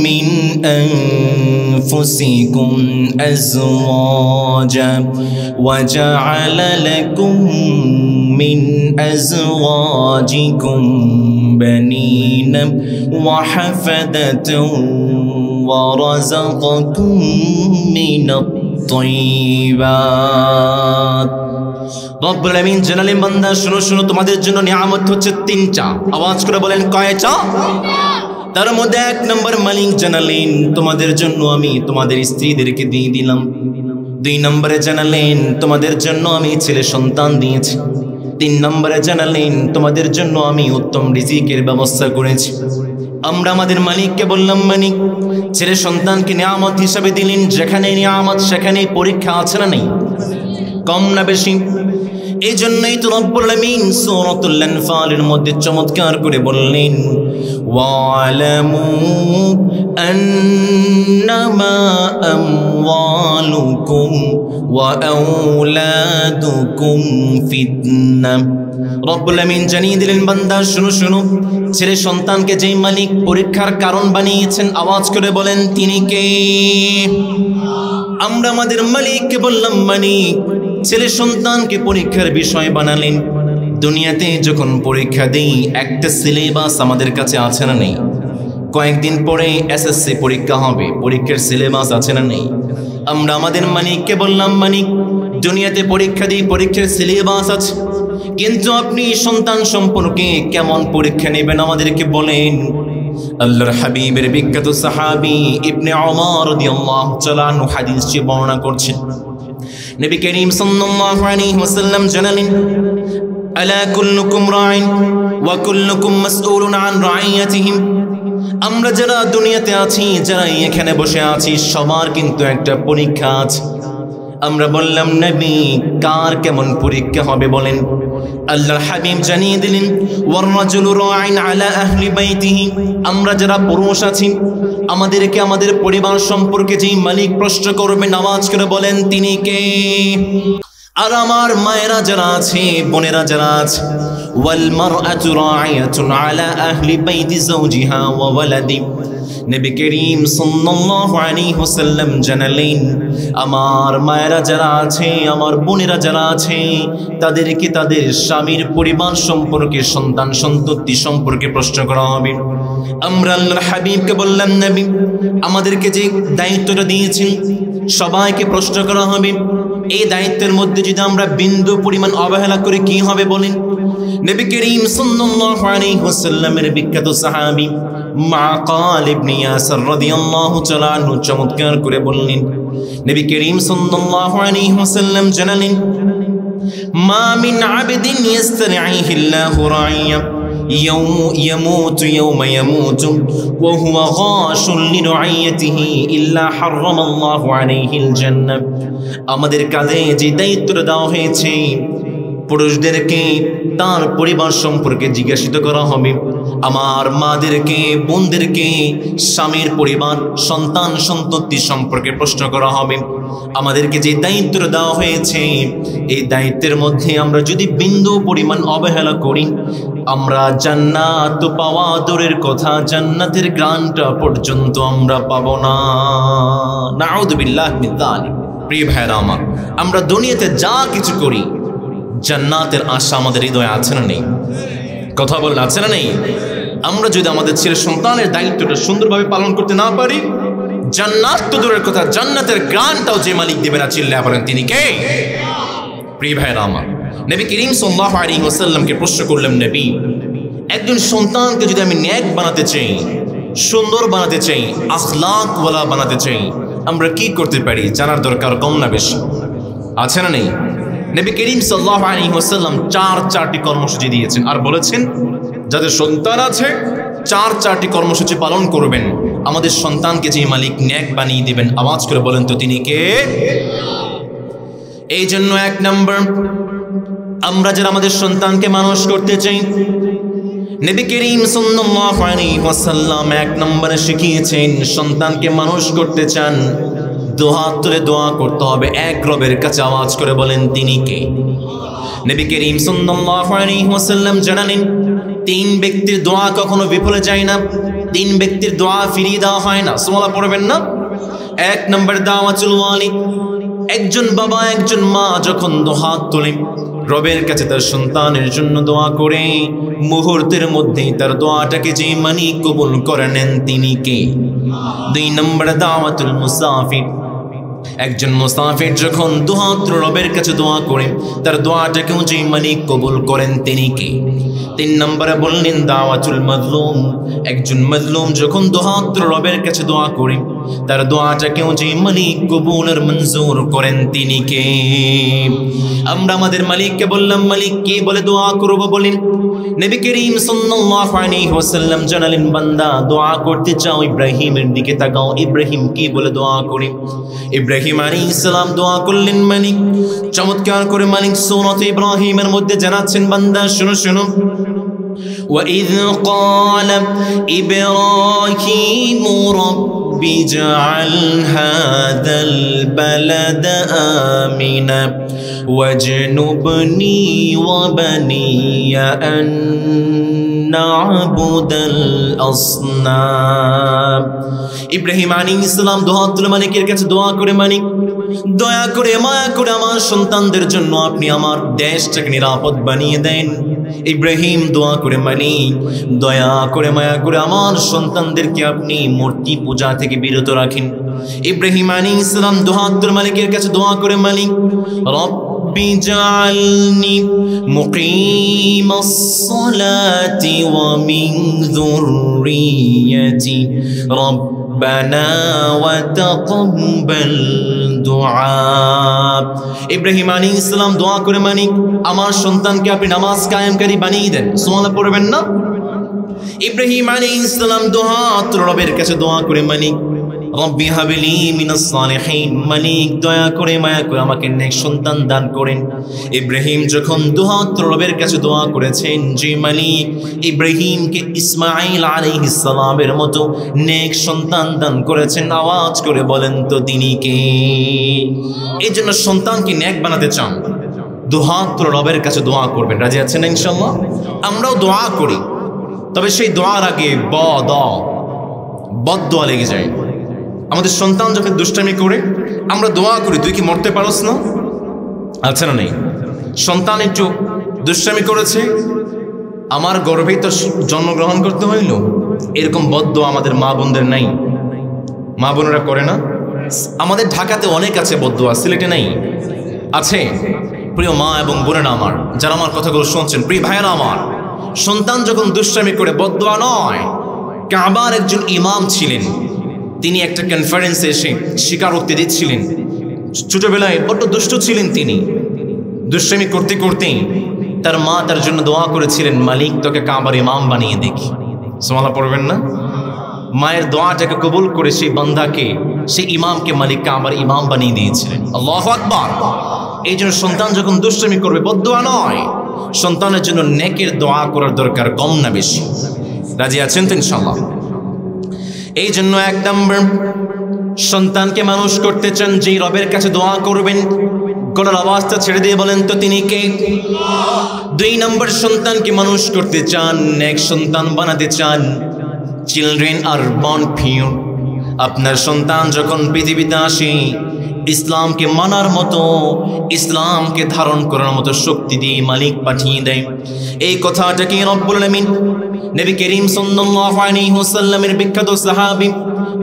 মিন আনফুসিকুম আজওয়াজা ওয়া জাআলা লাকুম মিন আজওয়াজিকুম বানিনা ওয়া হাফাদাতান ওয়া রাযাকাকুম মিনাত তাইয়্যিবাত। রব্বুল আমিন জানালেন, বান্দা শোনো শোনো, তোমাদের জন্য নিয়ামত হচ্ছে 3টা। আওয়াজ করে বলেন, কয়টা? তার মধ্যে 1 নম্বর মালিক জানালেন, তোমাদের জন্য আমি তোমাদের স্ত্রীদেরকে দিয়ে দিলাম। 2 নম্বরে জানালেন, তোমাদের জন্য আমি ছেলে সন্তান দিয়েছি। 3 নম্বরে জানালেন, তোমাদের জন্য আমি উত্তম রিজিকের ব্যবস্থা করেছি। আমরা আমাদের মালিককে বললাম, মালিক ছেলে সন্তানকে নিয়ামত হিসাবে দিলেন, যেখানে নিয়ামত সেখানেই পরীক্ষা আছে না নেই? কম না বেশি? এই জন্যই তো রব্বুল আমিন সূরাতুল আনফালের মধ্যে চমৎকার করে বললেন, ওয়ালামু আন্নামা আমওয়ালুকুম ওয়া আওলাদুকুম ফিতনা। রব্বুল আমিন জানিয়ে দিলেন, বান্দা শুনো শুনো, ছেলে সন্তানকে যেই মালিক পরীক্ষার কারণ বানিয়েছেন, আওয়াজ করে বলেন তিনি কে? আমরা আমাদের মালিককে বললাম, মালিক ছেলে সন্তানকে পরীক্ষার বিষয় বানালেন। দুনিয়াতে যখন পরীক্ষা দেই একটা সিলেবাস আমাদের কাছে আছে না নেই? কয়েকদিন পরে এসএসসি পরীক্ষা হবে, পরীক্ষার সিলেবাস আছে না নেই? আমরা আমাদের মালিককে বললাম, মালিক দুনিয়াতে পরীক্ষা দিই, পরীক্ষার সিলেবাস আছে, কিন্তু আপনি সন্তান সম্পর্কে কেমন পরীক্ষা নেবেন আমাদেরকে বলেন। আল্লাহর হাবিবের বিখ্যাত সাহাবী ইবনে ওমর রাদিয়াল্লাহু তাআলা আনহু হাদিসটি বর্ণনা করছেন। নবী করিম সাল্লাল্লাহু আলাইহি ওয়াসাল্লাম জানালেন, আলা কুল্লুকুম রাইন ওয়া কুল্লুকুম মাসউলুন আন রাইয়াতিহিম। আমরা যারা দুনিয়াতে আছি, যারা এখানে বসে আছি, সবার কিন্তু একটা পরীক্ষা আছে। আমরা বললাম, নবী কার কেমন পরীক্ষা হবে বলেন? আল্লাহর হাবিব জানিয়ে দিলেন, ওয়ার রাজুলু রাইন আলা আহলি বাইতিহি। আমরা যারা পুরুষ আছি, আমাদেরকে আমাদের পরিবার সম্পর্কে যেই মালিক প্রশ্ন করবেন, আওয়াজ করে বলেন তিনি কে? আর আমার মায়েরা যারা আছে, বোনেরা যারা আছে, ওয়াল মারআতু রাইয়াতুন আলা আহলি বাইতি যাওজিহা ওয়া ওয়ালাদি। নবী করিম সাল্লাল্লাহু আলাইহি ওয়াসাল্লাম জানালেন, আমার মায়েরা যারা আছে, আমার বোনেরা যারা আছে, তাদেরকে তাদের স্বামীর পরিবার সম্পর্কে, সন্তান সন্ততি সম্পর্কে প্রশ্ন করা হবে। আমরা আল্লাহর হাবিবকে বললাম, নবী আমাদেরকে যে দায়িত্বটা দিয়েছেন, সবাইকে প্রশ্ন করা হবে। এই দায়িত্বের মধ্যে যদি আমরা বিন্দু পরিমাণ অবহেলা করে কি হবে বলেন? নবী করিম সাল্লাল্লাহু আলাইহি ওয়াসাল্লামের বিখ্যাত সাহাবী মাকাল ইবনে ইয়াসির রাদিয়াল্লাহু তাআলা আনহু চমৎকার করে বললেন, নবী করিম সাল্লাল্লাহু আলাইহি ওয়াসাল্লাম জানালেন, মা মিন আবদিন ইস্তারঈহি আল্লাহু রাইয়া ইয়ামুতু ইয়াওমা ইয়ামুতু ওয়া হুয়া গাশুন লিরাইয়াতিহি ইল্লা হারামাল্লাহু আলাইহিল জান্নাহ। আমাদের কাঁধে যে দায়িত্বটা দেওয়া হয়েছে, পুরুষদেরকে তার পরিবার সম্পর্কে জিজ্ঞাসিত করা হবে, আমার মাদেরকে, বোনদেরকে স্বামীর পরিবার, সন্তান সন্ততি সম্পর্কে প্রশ্ন করা হবে। আমাদেরকে যে দায়িত্বটা দেওয়া হয়েছে, এই দায়িত্বের মধ্যে আমরা যদি বিন্দু পরিমাণ অবহেলা করি, আমরা জান্নাত পাওয়া দূরের কথা, জান্নাতের গ্রান্টটা পর্যন্ত আমরা পাবো না। নাউযুবিল্লাহি মিন যালিক। প্রিয় ভাইরা আমার, আমরা দুনিয়াতে যা কিছু করি, জান্নাতের আশা আমাদের হৃদয়ে আছে না নেই? কথা বলেন, আছে না নেই? আমরা যদি আমাদের ছেলে সন্তানের দায়িত্বটা সুন্দরভাবে পালন করতে না পারি, জান্নাত তো দূরের কথা, জান্নাতের গ্রান্টটাও যে মালিক দেবে না, চিল্লায়া বলেন তিনি কে? প্রিয় ভাইরা আমার, নবী করিম সাল্লাল্লাহু আলাইহি ওয়াসাল্লামকে প্রশ্ন করলাম, নবী একজন সন্তানকে যদি আমি নেক বানাতে চাই, সুন্দর বানাতে চাই, আখলাকওয়ালা বানাতে চাই, আমরা কি করতে পারি জানার দরকার কম না বেশি? আছে না নেই? নবী করিম সাল্লাল্লাহু আলাইহি ওয়াসাল্লাম চারটি কর্মসূচি দিয়েছেন আর বলেছেন যাদের সন্তান আছে চারটি কর্মসূচি পালন করবেন, আমাদের সন্তানকে যে মালিক নেক বানিয়ে দিবেন। আওয়াজ করে বলেন তো তিনি কে? এই জন্য 1 নম্বর, আমরা যারা আমাদের সন্তানকে মানুষ করতে চাই, নবী করিম সাল্লাল্লাহু আলাইহি ওয়াসাল্লাম 1 নম্বরে শিখিয়েছেন, সন্তানকে মানুষ করতে চান, দুহাত তুলে দোয়া করতে হবে এক রবের কাছে। আওয়াজ করে বলেন তিনি কে? নবী করিম সাল্লাল্লাহু আলাইহি ওয়াসাল্লাম জানালেন 3 ব্যক্তির দোয়া কখনো বিফলে যায় না, 3 ব্যক্তির দোয়া ফিরিয়ে দেওয়া হয় না। সুবহানাল্লাহ পড়বেন না? 1 নম্বর দাওয়াতুল ওয়ালিদ, একজন বাবা একজন মা যখন দুহাত তুলে রবের কাছে তার সন্তানের জন্য দোয়া করে, মুহূর্তের মধ্যেই তার দোয়াটাকে যে মানি কবুল করে নেন তিনি কে? 2 নম্বর দাওয়াতুল মুসাফির, একজন মুসাফির যখন দুহাত রবের কাছে দোয়া করে তার দোয়াটাকেও যে মালিক কবুল করেন তিনি কে? 3 নম্বরে বললেন দাওয়াতুল মাজলুম, একজন মাজলুম যখন দুহাত রবের কাছে দোয়া করে তার দোয়াটাকেও যে মালিক কবুল আর মঞ্জুর করেন তিনি কে? আমরা আমাদের মালিককে বললাম মালিক কি বলে দোয়া করব? বলেন নবী করিম সাল্লাল্লাহু আলাইহি ওয়াসাল্লাম জানালেন বান্দা দোয়া করতে চাও ইব্রাহিমের দিকে তাকাও, ইব্রাহিম কি বলে দোয়া করে? ইব্রাহিম আলাইহিস সালাম দোয়া করলেন মালিক, চমৎকার করে মালিক সূরা ইব্রাহিমের মধ্যে জানাচ্ছেন বান্দা শুনো শুনো, وَإِذْ قَالَ إِبْرَاهِيمُ رَبِّ اجْعَلْ هَذَا الْبَلَدَ آمِنًا وَاجْنُبْنِي وَبَنِيَّ أَن نَعْبُدَ الْأَصْنَامَ। ইব্রাহিম আলাইহিস সালাম দোয়া তুলে মালিকের কাছে দোয়া করে, মালিক দয়া করে মায়া করে আমার সন্তানদের জন্য আপনি আমার দেশটাকে নিরাপদ বানিয়ে দেন। ইব্রাহিম দোয়া করে মালিক দয়া করে মায়া করে আমার সন্তানদেরকে আপনি মূর্তি পূজা থেকে বিরত রাখেন। ইব্রাহিম আলাইহিস সালাম দোয়া তুলে মালিকের কাছে দোয়া করে মালিক রব্বি জাআলনি মুকিমাস সালাতি ওয়া মিন যুররিয়্যাতি রব্বানা ওয়া তাকাব্বাল দুআ। ইব্রাহিম আলাইহিস সালাম দোয়া করে মালিক আমার সন্তানকে আপনি নামাজ কায়েমকারী বানিয়ে দেন। সুবহানাল্লাহ পড়বেন না? ইব্রাহিম আলাইহিস সালাম দোয়া রবের কাছে দোয়া করে মালিক রব্বি হাবলি মিনাস সালিহিন, মালিক দয়া করে মায়া করে আমাকে নেক সন্তান দান করেন। ইব্রাহিম যখন দোয়া রবের কাছে দোয়া করেছেন যে মালিক ইব্রাহিমকে ইসমাঈল আলাইহিস সালামের মতো নেক সন্তান দান করেছেন। আওয়াজ করে বলেন তো তিনি কে? এই জন্য সন্তানকে নেক বানাতে চান, দোয়া রবের কাছে দোয়া করবেন। রাজি আছেন না ইনশাআল্লাহ? আমরাও দোয়া করি, তবে সেই দোয়ার আগে বদ দোয়া লেগে যায়। আমাদের সন্তান যখন দুষ্টামি করে আমরা দোয়া করি তুই কি মরতে পারস না? আছে না নেই? সন্তান একটু দুষ্টামি করেছে, আমার গর্ভেই তো জন্মগ্রহণ করতে হইল, এরকম বদ দোয়া আমাদের মা বোনদের নাই? মা বোনেরা করে না? আমাদের ঢাকাতে অনেক আছে বদ দোয়া, সিলেটে নাই? আছে? প্রিয় মা এবং বোনেরা আমার, যারা আমার কথাগুলো শুনছেন, প্রিয় ভাইয়েরা আমার, সন্তান যখন দুষ্টামি করে বদ দোয়া নয়। কাবার একজন ইমাম ছিলেন, তিনি একটা কনফারেন্সে এসে স্বীকারোক্তি দিচ্ছিলেন। ছোটবেলায় বড্ড দুষ্ট ছিলেন তিনি, দুষ্টামি করতে করতেই তার মা তার জন্য দোয়া করেছিলেন মালিক তোকে কাবার ইমাম বানিয়ে দেখি। সুবহানাল্লাহ পড়বেন না? মায়ের দোয়াটাকে কবুল করে সেই বান্দাকে, সেই ইমামকে মালিক কাবার ইমাম বানিয়ে দিয়েছিলেন। আল্লাহু আকবার। এই জন্য সন্তান যখন দুষ্টামি করবে বদদোয়া নয়, সন্তানের জন্য নেকের দোয়া করার দরকার কম না বেশি। রাজি আছেন তো ইনশাআল্লাহ? এই জন্য 1 নম্বর, সন্তানকে মানুষ করতে চান যেই রবের কাছে দোয়া করবেন, গলার আওয়াজটা ছেড়ে দিয়ে বলেন তো তিনি কে? 2 নম্বর, সন্তানকে মানুষ করতে চান, নেক সন্তান বানাতে চান। Children are born pure. আপনার সন্তান যখন পৃথিবীতে আসে ইসলামকে মানার মতো, ইসলামকে ধারণ করার মতো শক্তি দিয়ে মালিক পাঠিয়ে দেয়। এই কথাটাকে রব্বুল আলামিন নবী করিম সাল্লাল্লাহু আলাইহি ওয়াসাল্লামের বিখ্যাত সাহাবী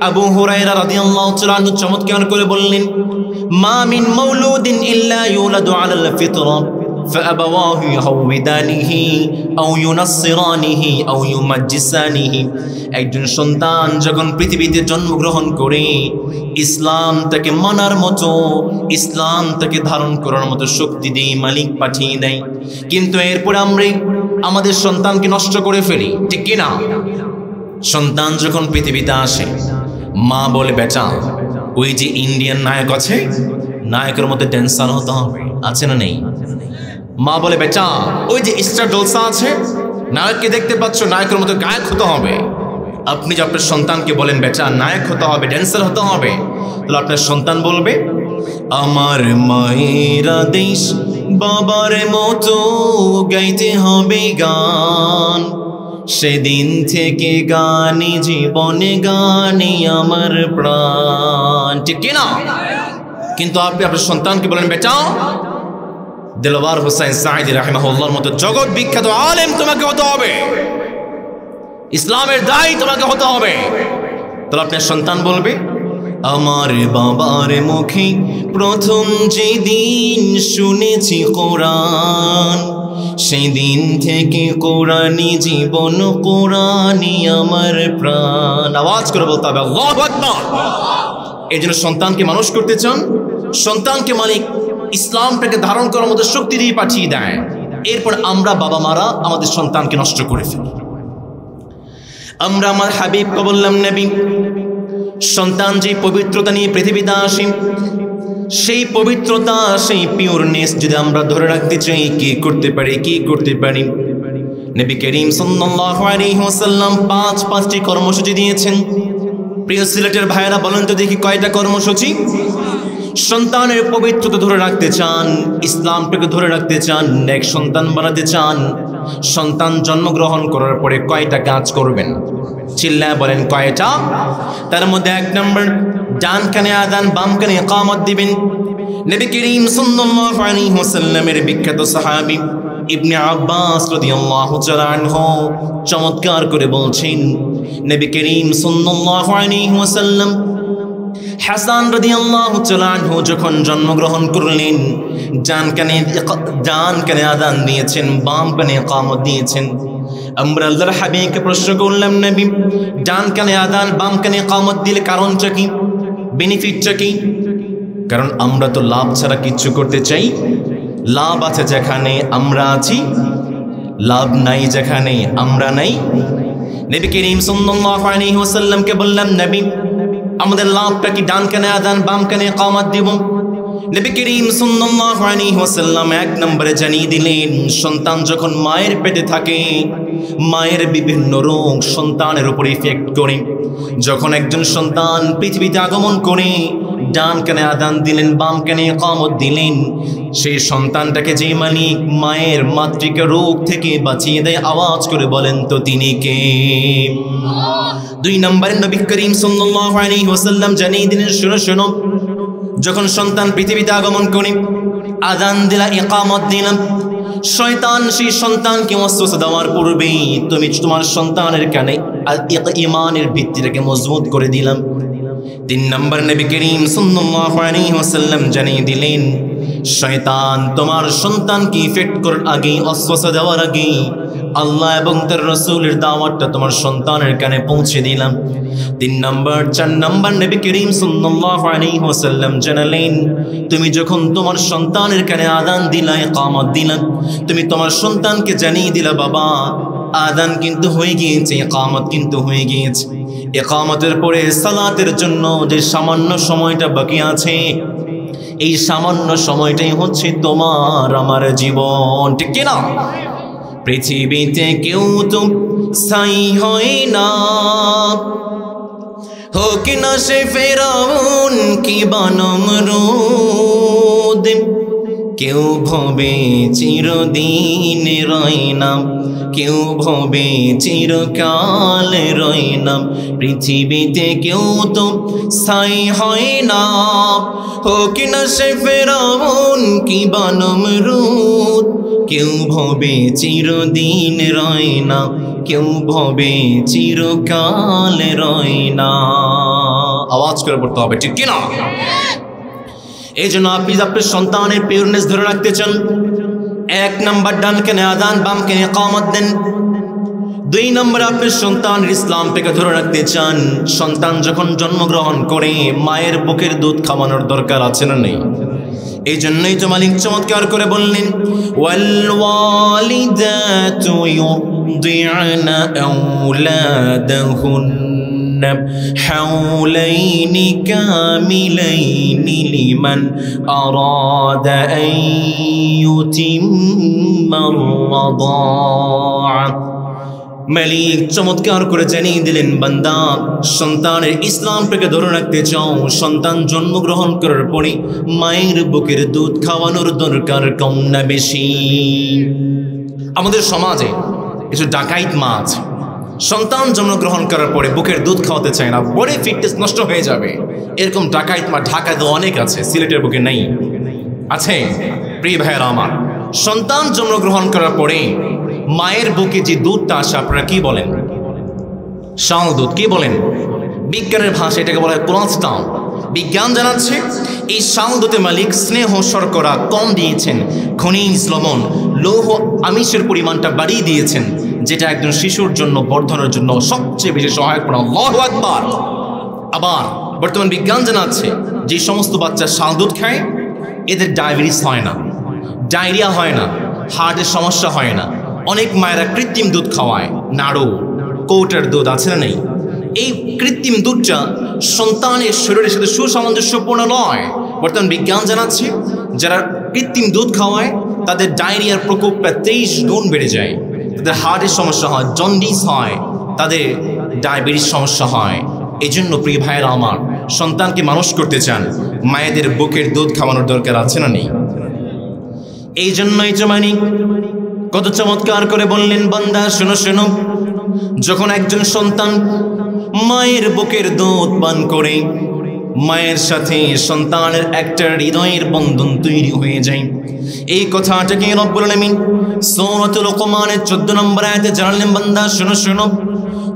আবু হুরায়রা রাদিয়াল্লাহু তাআলা আনহু চমৎকার করে বললেন, মা মিন মাউলুদিন ইল্লা ইউলাদু আলাল ফিতরা فأبواه يهودانه أو ينصرانه أو يمجسانه একজন সন্তান যখন পৃথিবীতে জন্মগ্রহণ করে ইসলাম তাকে মানার মতো, ইসলাম তাকে ধারণ করার মতো শক্তি দিয়ে মালিক পাঠিয়ে দেয়, কিন্তু এরপর আমরা আমাদের সন্তানকে নষ্ট করে ফেলি, ঠিক কিনা? সন্তান যখন পৃথিবীতে আসে, মা বলে বেটা ওই যে ইন্ডিয়ান নায়ক আছে, নায়কের মধ্যে ড্যান্সার হতে হবে, আছে না নেই? মা বলে বেটা ওই যে স্টার জলসা আছে, নায়ককে দেখতে পাচ্ছ, নায়কের মতো গায়ক হতে হবে। আপনি যে আপনার সন্তানকে বলেন বেটা নায়ক হতে হবে, ড্যান্সার হতে হবে, তাহলে আপনার সন্তান বলবে আমার মায়ের আদেশ বাবার মতো গাইতে হবে গান, সেদিন থেকে গানে জীবনে গানে আমার প্রাণ, ঠিক কিনা? কিন্তু আপনি আপনার সন্তানকে বলেন বেটা দেলওয়ার হোসেন সাঈদী রাহিমাহুল্লাহর মতো জগৎ বিখ্যাত আলেম তোমাকে হতে হবে, ইসলামের দায়ী তোমাকে হতে হবে, তাহলে আপনার সন্তান বলবে আমার বাবার মুখে প্রথম যেদিন শুনেছি কোরআন, সেই দিন থেকে কোরআনি জীবন, কোরআনি আমার প্রাণ। আওয়াজ করে বলতে হবে আল্লাহু আকবার। এই জন্য সন্তানকে মানুষ করতে চান, সন্তানকে মালিক ইসলামটাকে ধারণ করার মতো শক্তি দিয়ে পাঠিয়ে দেয়, এরপর আমরা বাবা মারা আমাদের সন্তানকে নষ্ট করে ফেলি। আমরা আমার হাবিবকে বললাম নবী সন্তান যে পবিত্রতা নিয়ে পৃথিবীতে আসে, সেই পবিত্রতা, সেই পিওরনেস যদি আমরা ধরে রাখতে চাই, কি করতে পারি, কি করতে পারি? নবী করিম সাল্লাল্লাহু আলাইহি ওয়াসাল্লাম পাঁচটি কর্মসূচি দিয়েছেন। প্রিয় সিলেটের ভাইয়েরা বলেন তো দেখি কয়টা কর্মসূচি? সন্তানের পবিত্রতা ধরে রাখতে চান, ইসলামটাকে ধরে রাখতে চান, নেক সন্তান বানাতে চান, সন্তান জন্মগ্রহণ করার পরে কয়টা কাজ করবেন? চিল্লায় বলেন কয়টা? তার মধ্যে 1 নম্বর, ডান কানে আযান বাম কানে ইকামত দিবেন। নবী করিম সাল্লাল্লাহু আলাইহি ওয়াসাল্লামের বিখ্যাত সাহাবী ইবনে আব্বাস রাদিয়াল্লাহু তাআলা আনহু চমৎকার করে বলছেন, নবী করিম সাল্লাল্লাহু আলাইহি ওয়াসাল্লাম হাসান রাদিয়াল্লাহু তাআলা আনহু যখন জন্মগ্রহণ করলেন, ডান কানে আযান দিয়েছেন, বাম কানে ইকামত দিয়েছেন। আমরা আল্লাহর হাবিবকে প্রশ্ন করলাম নবী ডান কানে আযান বাম কানে ইকামত দিলে কারণটা কি, বেনিফিটটা কি? কারণ আমরা তো লাভ ছাড়া কিচ্ছু করতে চাই, লাভ আছে যেখানে আমরা আছি, লাভ নাই যেখানে আমরা নাই। নবী করিম সাল্লাল্লাহু আলাইহি ওয়াসাল্লামকে বললাম নবী আমাদের লাভটা কি ডান কানে আযান বাম কানে ইকামত দিব? নবী করিম সাল্লাল্লাহু আলাইহি ওয়াসাল্লাম 1 নম্বরে জানিয়ে দিলেন সন্তান যখন মায়ের পেটে থাকে, মায়ের বিভিন্ন রোগ সন্তানের উপর ইফেক্ট করে। যখন একজন সন্তান পৃথিবীতে আগমন করে, ডান কানে আযান দিলেন বাম কানে ইকামত দিলেন, সেই সন্তানটাকে যে মালিক মায়ের মাতৃকা রোগ থেকে বাঁচিয়ে দেয়, আওয়াজ করে বলেন তো তিনি কে? 2 নম্বরে নবী করিম সাল্লাল্লাহু আলাইহি ওয়াসাল্লাম জানিয়ে দিলেন শোনো শোনো, যখন সন্তান পৃথিবীতে আগমন করে, আযান দিলা ইকামত দিলাম, শয়তান সেই সন্তানকে ওয়াসওয়াসা দেওয়ার পূর্বেই তুমি তোমার সন্তানের কানে ঈমানের ভিত্তিটাকে মজবুত করে দিলাম। 3 নম্বর নবী করিম সাল্লাল্লাহু আলাইহি ওয়াসাল্লাম জানিয়ে দিলেন শয়তান তোমার সন্তানকে ইফেক্ট করার আগে, ওয়াসওয়াসা দেওয়ার আগে আল্লাহ এবং তার রাসূলের দাওয়াতটা তোমার সন্তানের কানে পৌঁছে দিলাম। 3 নম্বর 4 নম্বর নবী করিম সাল্লাল্লাহু আলাইহি ওয়াসাল্লাম জানালেন তুমি যখন তোমার সন্তানের কানে আযান দিলা, ইকামত দিলা, তুমি তোমার সন্তানকে জানিয়ে দিলা বাবা আযান কিন্তু হয়ে গিয়েছে, ইকামত কিন্তু হয়ে গিয়েছে। ইকামতের পরে সালাতের জন্য যে সামান্য সময়টা বাকি আছে, এই সামান্য সময়টাই হচ্ছে তোমার আমার জীবন, ঠিক কি না? পৃথিবীতে কেউ তো স্থায়ী হয় না, হোক না সে ফেরাউন কি বা নমরুদ, কেউ ভবে চিরদিন রয় না, কেউ ভবে চিরকাল রয় না। পৃথিবীতে কেউ তো স্থায়ী হয় না, হোক না সে ফেরাউন কি বা নমরুদ, কেউ ভবে চিরদিন রয় না, কেউ ভবে চিরকাল রয় না। আওয়াজ করে পড়তে হবে, ঠিক কিনা? এই জন্য আপনি আপনার সন্তানের পিওরনেস ধরে রাখতে চান, এক নাম্বার ডান কানে আযান, বাম কানে ইকামত দেন। দুই নম্বর আপনি সন্তানের ইসলাম থেকে ধরে রাখতে চান, সন্তান যখন জন্মগ্রহণ করে মায়ের বুকের দুধ খাওয়ানোর দরকার আছে না নেই? এই জন্যই তো মালিক চমৎকার করে বললেন, ওয়াল ওয়ালিদাতু ইউরদি'না আওলাদাহুন্না হাওলাইনি কামিলাইনি লিমান আরাদা আন ইউতিম্মার রাদা'a। মালিক চমৎকার করে জানিয়ে দিলেন, বান্দা সন্তানের ইসলামটাকে ধরে রাখতে চাও, সন্তান জন্মগ্রহণ করার পরে মায়ের বুকের দুধ খাওয়ানোর দরকার কম না বেশি? আমাদের সমাজে কিছু ডাকাইত মা আছে, সন্তান জন্মগ্রহণ করার পরে বুকের দুধ খাওয়াতে চায় না, বডি ফিটনেস নষ্ট হয়ে যাবে, এরকম ডাকাইত মা ঢাকাতে অনেক আছে, সিলেটের বুকে নেই? আছে? প্রিয় ভাইয়েরা আমার, সন্তান জন্মগ্রহণ করার পরে মায়ের বুকে যে দুধটা আসে আপনারা কি বলেন? শাল দুধ। কি বলেন? বিজ্ঞানের ভাষা এটাকে বলা হয় কোলেস্ট্রল। বিজ্ঞান জানাচ্ছে এই শাল দুধে মালিক স্নেহ শর্করা কম দিয়েছেন, খনিজ লবণ লৌহ আমিষের পরিমাণটা বাড়িয়ে দিয়েছেন, যেটা একজন শিশুর জন্য বর্ধনের জন্য সবচেয়ে বেশি সহায়ক। আল্লাহু আকবার। আবার বর্তমান বিজ্ঞান জানাচ্ছে যে সমস্ত বাচ্চা শাল দুধ খায় এদের ডায়াবেটিস হয় না, ডায়রিয়া হয় না, হার্টের সমস্যা হয় না। অনেক মায়েরা কৃত্রিম দুধ খাওয়ায়, নাড়ু কৌটার দুধ আছে না নেই? এই কৃত্রিম দুধটা সন্তানের শরীরের সাথে সুসামঞ্জস্যপূর্ণ নয়। বর্তমান বিজ্ঞান জানাচ্ছে যারা কৃত্রিম দুধ খাওয়ায় তাদের ডায়রিয়ার প্রকোপটা 23 গুণ বেড়ে যায়, তাদের হার্টের সমস্যা হয়, জন্ডিস হয়, তাদের ডায়াবেটিস সমস্যা হয়। এই জন্য প্রিয় ভাইয়েরা আমার, সন্তানকে মানুষ করতে চান, মায়েদের বুকের দুধ খাওয়ানোর দরকার আছে না নেই? এই জন্যই জমানি কত চমৎকার করে বললেন, বান্দা শোনো শোনো, যখন একজন সন্তান মায়ের বুকের দুধ পান করে মায়ের সাথে সন্তানের একটা হৃদয়ের বন্ধন তৈরি হয়ে যায়। এই কথাটাকে রব্বুল আলামিন সূরাতুল লুকমানের 14 নম্বর আয়াতে জানালেন, বান্দা শোনো শোনো,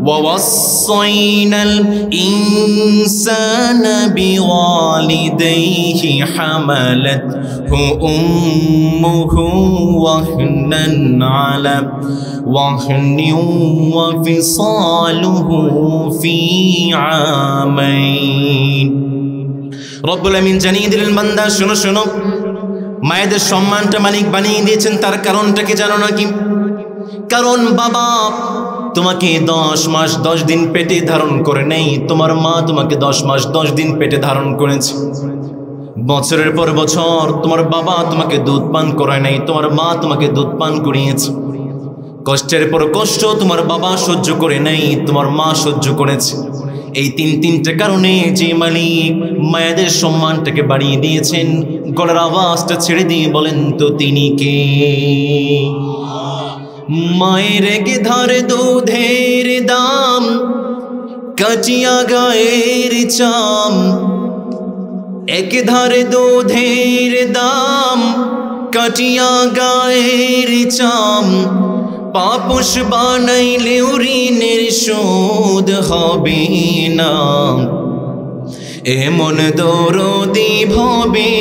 ووصينا الإنسان بوالديه حملته أمه وهنا على وهن وفصاله في عامين। রব্বুল আমিন জানিয়ে দিলেন, বান্দা শোনো শোনো, মায়েদের সম্মানটা মালিক বানিয়ে দিয়েছেন, তার কারণটা কি জানো নাকি? কারণ বাবা তোমাকে 10 মাস 10 দিন পেটে ধারণ করে নেই, তোমার মা তোমাকে 10 মাস 10 দিন পেটে ধারণ করেছে। বছরের পর বছর তোমার বাবা তোমাকে দুধ পান করায় নাই, তোমার মা তোমাকে দুধ পান করিয়েছে। কষ্টের পর কষ্ট তোমার বাবা সহ্য করে নাই, তোমার মা সহ্য করেছে। এই তিনটা কারণে যে মালিক মায়েদের সম্মানটাকে বাড়িয়ে দিয়েছেন, গলার আওয়াজটা ছেড়ে দিয়ে বলেন তো তিনি কে? মায়ের এক ধারে দুধের দাম, কাচিয়া গায়ের চাম, এক ধারে দুধের দাম, কাটিয়া গায়ের চাম, পাপোশ বানাইলেও ঋণের শোধ হবে না। এমন দরদি ভবে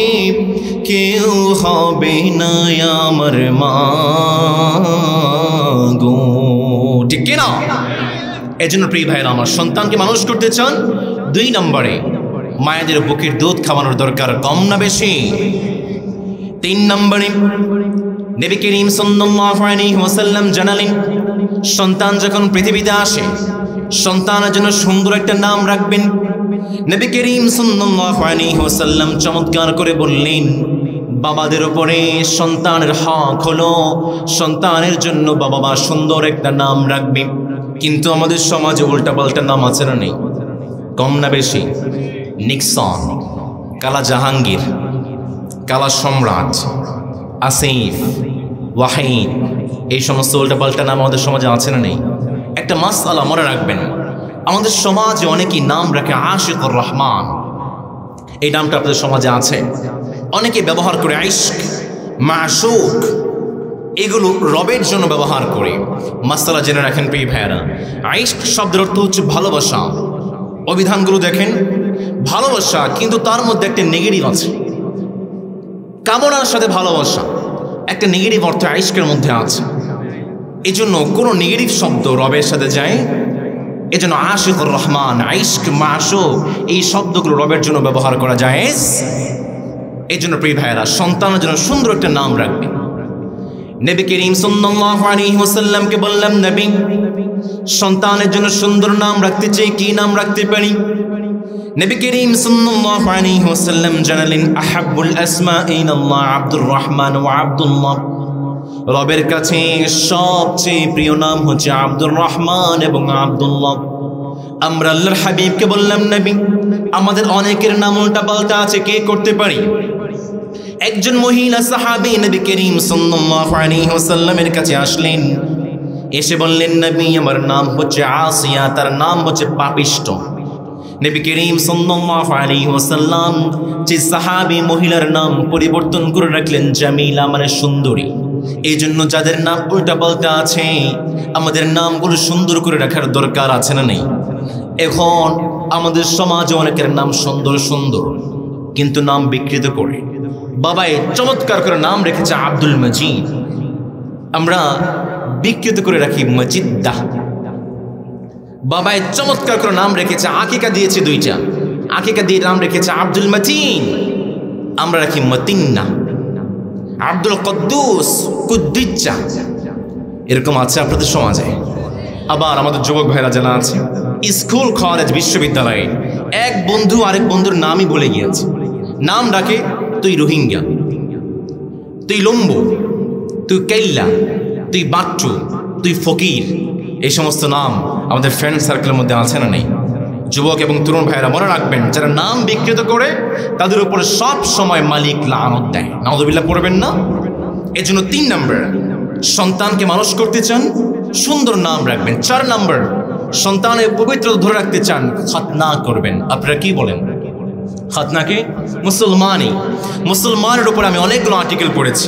কেউ হবে না আমার মা গো, ঠিক কিনা? এই জন্য প্রিয় ভাইয়েরা আমার, সন্তানকে মানুষ করতে চান, 2 নম্বরে মায়েদের বুকের দুধ খাওয়ানোর দরকার কম না বেশি? 3 নম্বরে নবী করিম সাল্লাল্লাহু আলাইহি ওয়াসাল্লাম জানালেন, সন্তান যখন পৃথিবীতে আসে সন্তানের জন্য সুন্দর একটা নাম রাখবেন। নবী করিম সাল্লাল্লাহু আলাইহি ওয়াসাল্লাম চমৎকার করে বললেন, বাবাদের উপরে সন্তানের হক হলো সন্তানের জন্য বাবা মা সুন্দর একটা নাম রাখবে। কিন্তু আমাদের সমাজে উল্টাপাল্টা নাম আছে না নেই? কম না বেশি? নিক্সন, কালা জাহাঙ্গীর, কালা সম্রাট, আসিফ, ওয়াহিদ, এই সমস্ত উল্টাপাল্টা নাম আমাদের সমাজে আছে না নেই? একটা মাসআলা মনে রাখবেন, আমাদের সমাজে অনেকেই নাম রাখে আশিকুর রহমান, এই নামটা আপনাদের সমাজে আছে। অনেকে ব্যবহার করে ইশক, মাশুক, এগুলো রবের জন্য ব্যবহার করে। মাসআলা জেনে রাখেন প্রিয় ভাইয়েরা, ইশক শব্দের অর্থ হচ্ছে ভালোবাসা। অভিধানগুলো দেখেন, ভালোবাসা, কিন্তু তার মধ্যে একটা নেগেটিভ আছে। কামনার সাথে ভালোবাসা, একটা নেগেটিভ অর্থ আইশকের মধ্যে আছে। এজন্য কোনো নেগেটিভ শব্দ রবের সাথে যায়, এজন্য আশিকুর রহমান, আইশক, মাশুক এই শব্দগুলো রবের জন্য ব্যবহার করা জায়েজ। এই জন্য প্রিয় ভাইয়েরা, সন্তানের জন্য সুন্দর একটা নাম রাখবেন। নবী করিম সাল্লাল্লাহু আলাইহি ওয়াসাল্লামকে বললাম, নবী সন্তানের জন্য সুন্দর নাম রাখতে চাই, কি নাম রাখতে পারি? নবী করিম সাল্লাল্লাহু আলাইহি ওয়াসাল্লাম জানালেন, আহাব্বুল আসমা ইলাল্লাহ আব্দুর রহমান ওয়া আব্দুল্লাহ। রবের কাছে সবচেয়ে প্রিয় নাম হচ্ছে আব্দুর রহমান এবং আব্দুল্লাহ। আমরা আল্লাহর হাবিবকে বললাম, নবী আমাদের অনেকের নাম উল্টা পাল্টা আছে, কে করতে পারি? একজন মহিলা সাহাবী নবী করিম সাল্লাল্লাহু আলাইহি ওয়াসাল্লামের কাছে আসলেন, এসে বললেন, নবী আমার নাম হচ্ছে আসিয়া, তার নাম হচ্ছে পাপিষ্ট। নবী করিম সাল্লাল্লাহু আলাইহি ওয়াসাল্লাম যে সাহাবী মহিলার নাম পরিবর্তন করে রাখলেন জামিলা, মানে সুন্দরী। এই জন্য যাদের নাম উল্টা পাল্টা আছে, আমাদের নামগুলো সুন্দর করে রাখার দরকার আছে না নেই? এখন আমাদের সমাজে অনেকের নাম সুন্দর সুন্দর, কিন্তু নাম বিকৃত করে। বাবাই চমৎকার করে নাম রেখেছে আব্দুল মজিদ, আমরা বিকৃত করে রাখি মজিদ্দা। বাবাই চমৎকার করে নাম রেখেছে, আকিকা দিয়েছে দুইটা, আকিকা দিয়ে নাম রেখেছে আব্দুল মতিন, আমরা রাখি মতিন্না। আব্দুল কুদ্দুস, কুদ্দুজ্জা, এরকম আছে আপনাদের সমাজে। আবার আমাদের যুবক ভাইরা যারা আছে স্কুল, কলেজ, বিশ্ববিদ্যালয়ে এক বন্ধু আরেক বন্ধুর নামই বলে গিয়েছে। নাম ডাকে, তুই রোহিঙ্গা, তুই লম্বু, তুই কেল্লা, তুই বাট্টু, তুই ফকির। এই সমস্ত নাম আমাদের ফ্রেন্ড সার্কেলের মধ্যে আছে না নেই? যুবক এবং তরুণ ভাইয়েরা মনে রাখবেন, যারা নাম বিকৃত করে তাদের উপরে সব সময় মালিক লানত দেয়। নাউযুবিল্লাহ পড়বেন না? এর জন্য 3 নম্বর, সন্তানকে মানুষ করতে চান, সুন্দর নাম রাখবেন। 4 নম্বর, সন্তানের পবিত্রতা ধরে রাখতে চান, খাতনা করবেন। আপনারা কি বলেন? খাতনাকে মুসলমানের উপর আমি অনেকগুলো আর্টিকেল পড়েছি।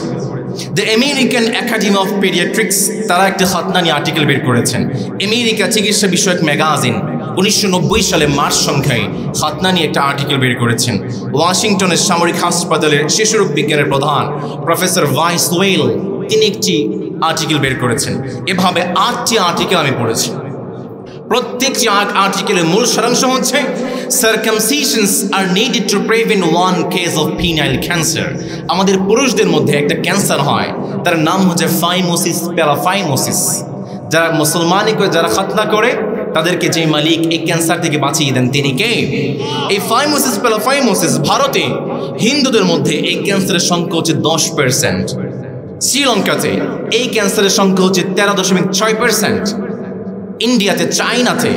The American academy of paediatrics তারা একটা খাতনা নিয়ে আর্টিকেল বের করেছেন। আমেরিকা চিকিৎসা বিষয়ক ম্যাগাজিন 1990 সালে মার্চ সংখ্যায় খাতনা নিয়ে একটা আর্টিকেল বের করেছেন। ওয়াশিংটনের সামরিক হাসপাতালের শিশুরোগ বিজ্ঞানের প্রধান প্রফেসর ভাইসওয়েল তিনি একটি আর্টিকেল বের করেছেন। এভাবে 8টি আর্টিকেল আমি পড়েছি। প্রত্যেকটি আর্টিকেলের মূল সারাংশ হচ্ছে, circumcisions are needed to prevent one case of penile cancer. আমাদের পুরুষদের মধ্যে একটা ক্যান্সার হয়, তার নাম হচ্ছে ফাইমোসিস, প্যারাফাইমোসিস। যারা মুসলমানি করে যারা খাতনা করে তাদেরকে যে মালিক এই ক্যান্সার থেকে বাঁচিয়ে দেন তিনি কে? এই ফাইমোসিস, প্যারাফাইমোসিস ভারতে হিন্দুদের মধ্যে এই ক্যান্সারের সংখ্যা হচ্ছে 10%। শ্রীলঙ্কাতে এই ক্যান্সারের সংখ্যা হচ্ছে 13.6%। ইন্ডিয়াতে, চায়নাতে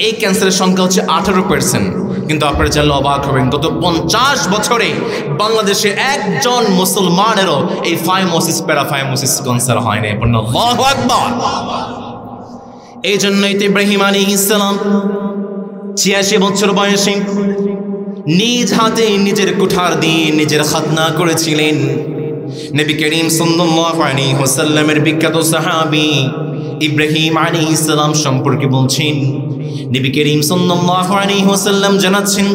এই ক্যান্সারের সংখ্যা হচ্ছে 18%। কিন্তু আপনারা জানলে অবাক হবেন, গত 50 বছরে বাংলাদেশে একজন মুসলমানেরও এই ফাইমোসিস, প্যারাফাইমোসিস ক্যান্সার হয় না। আল্লাহু আকবার। এই জন্যই তো ইব্রাহিম আলাইহিস সালাম 86 বছর বয়সে নিজ হাতে নিজের কুঠার দিয়ে নিজের খাতনা করেছিলেন। নবী করিম সাল্লাল্লাহু আলাইহি ওয়াসাল্লামের বিখ্যাত সাহাবী ইব্রাহিম আলাইহিস সালাম সম্পর্কে বলছেন, নবী করিম সাল্লাল্লাহু আলাইহি ওয়াসাল্লাম জানাচ্ছেন,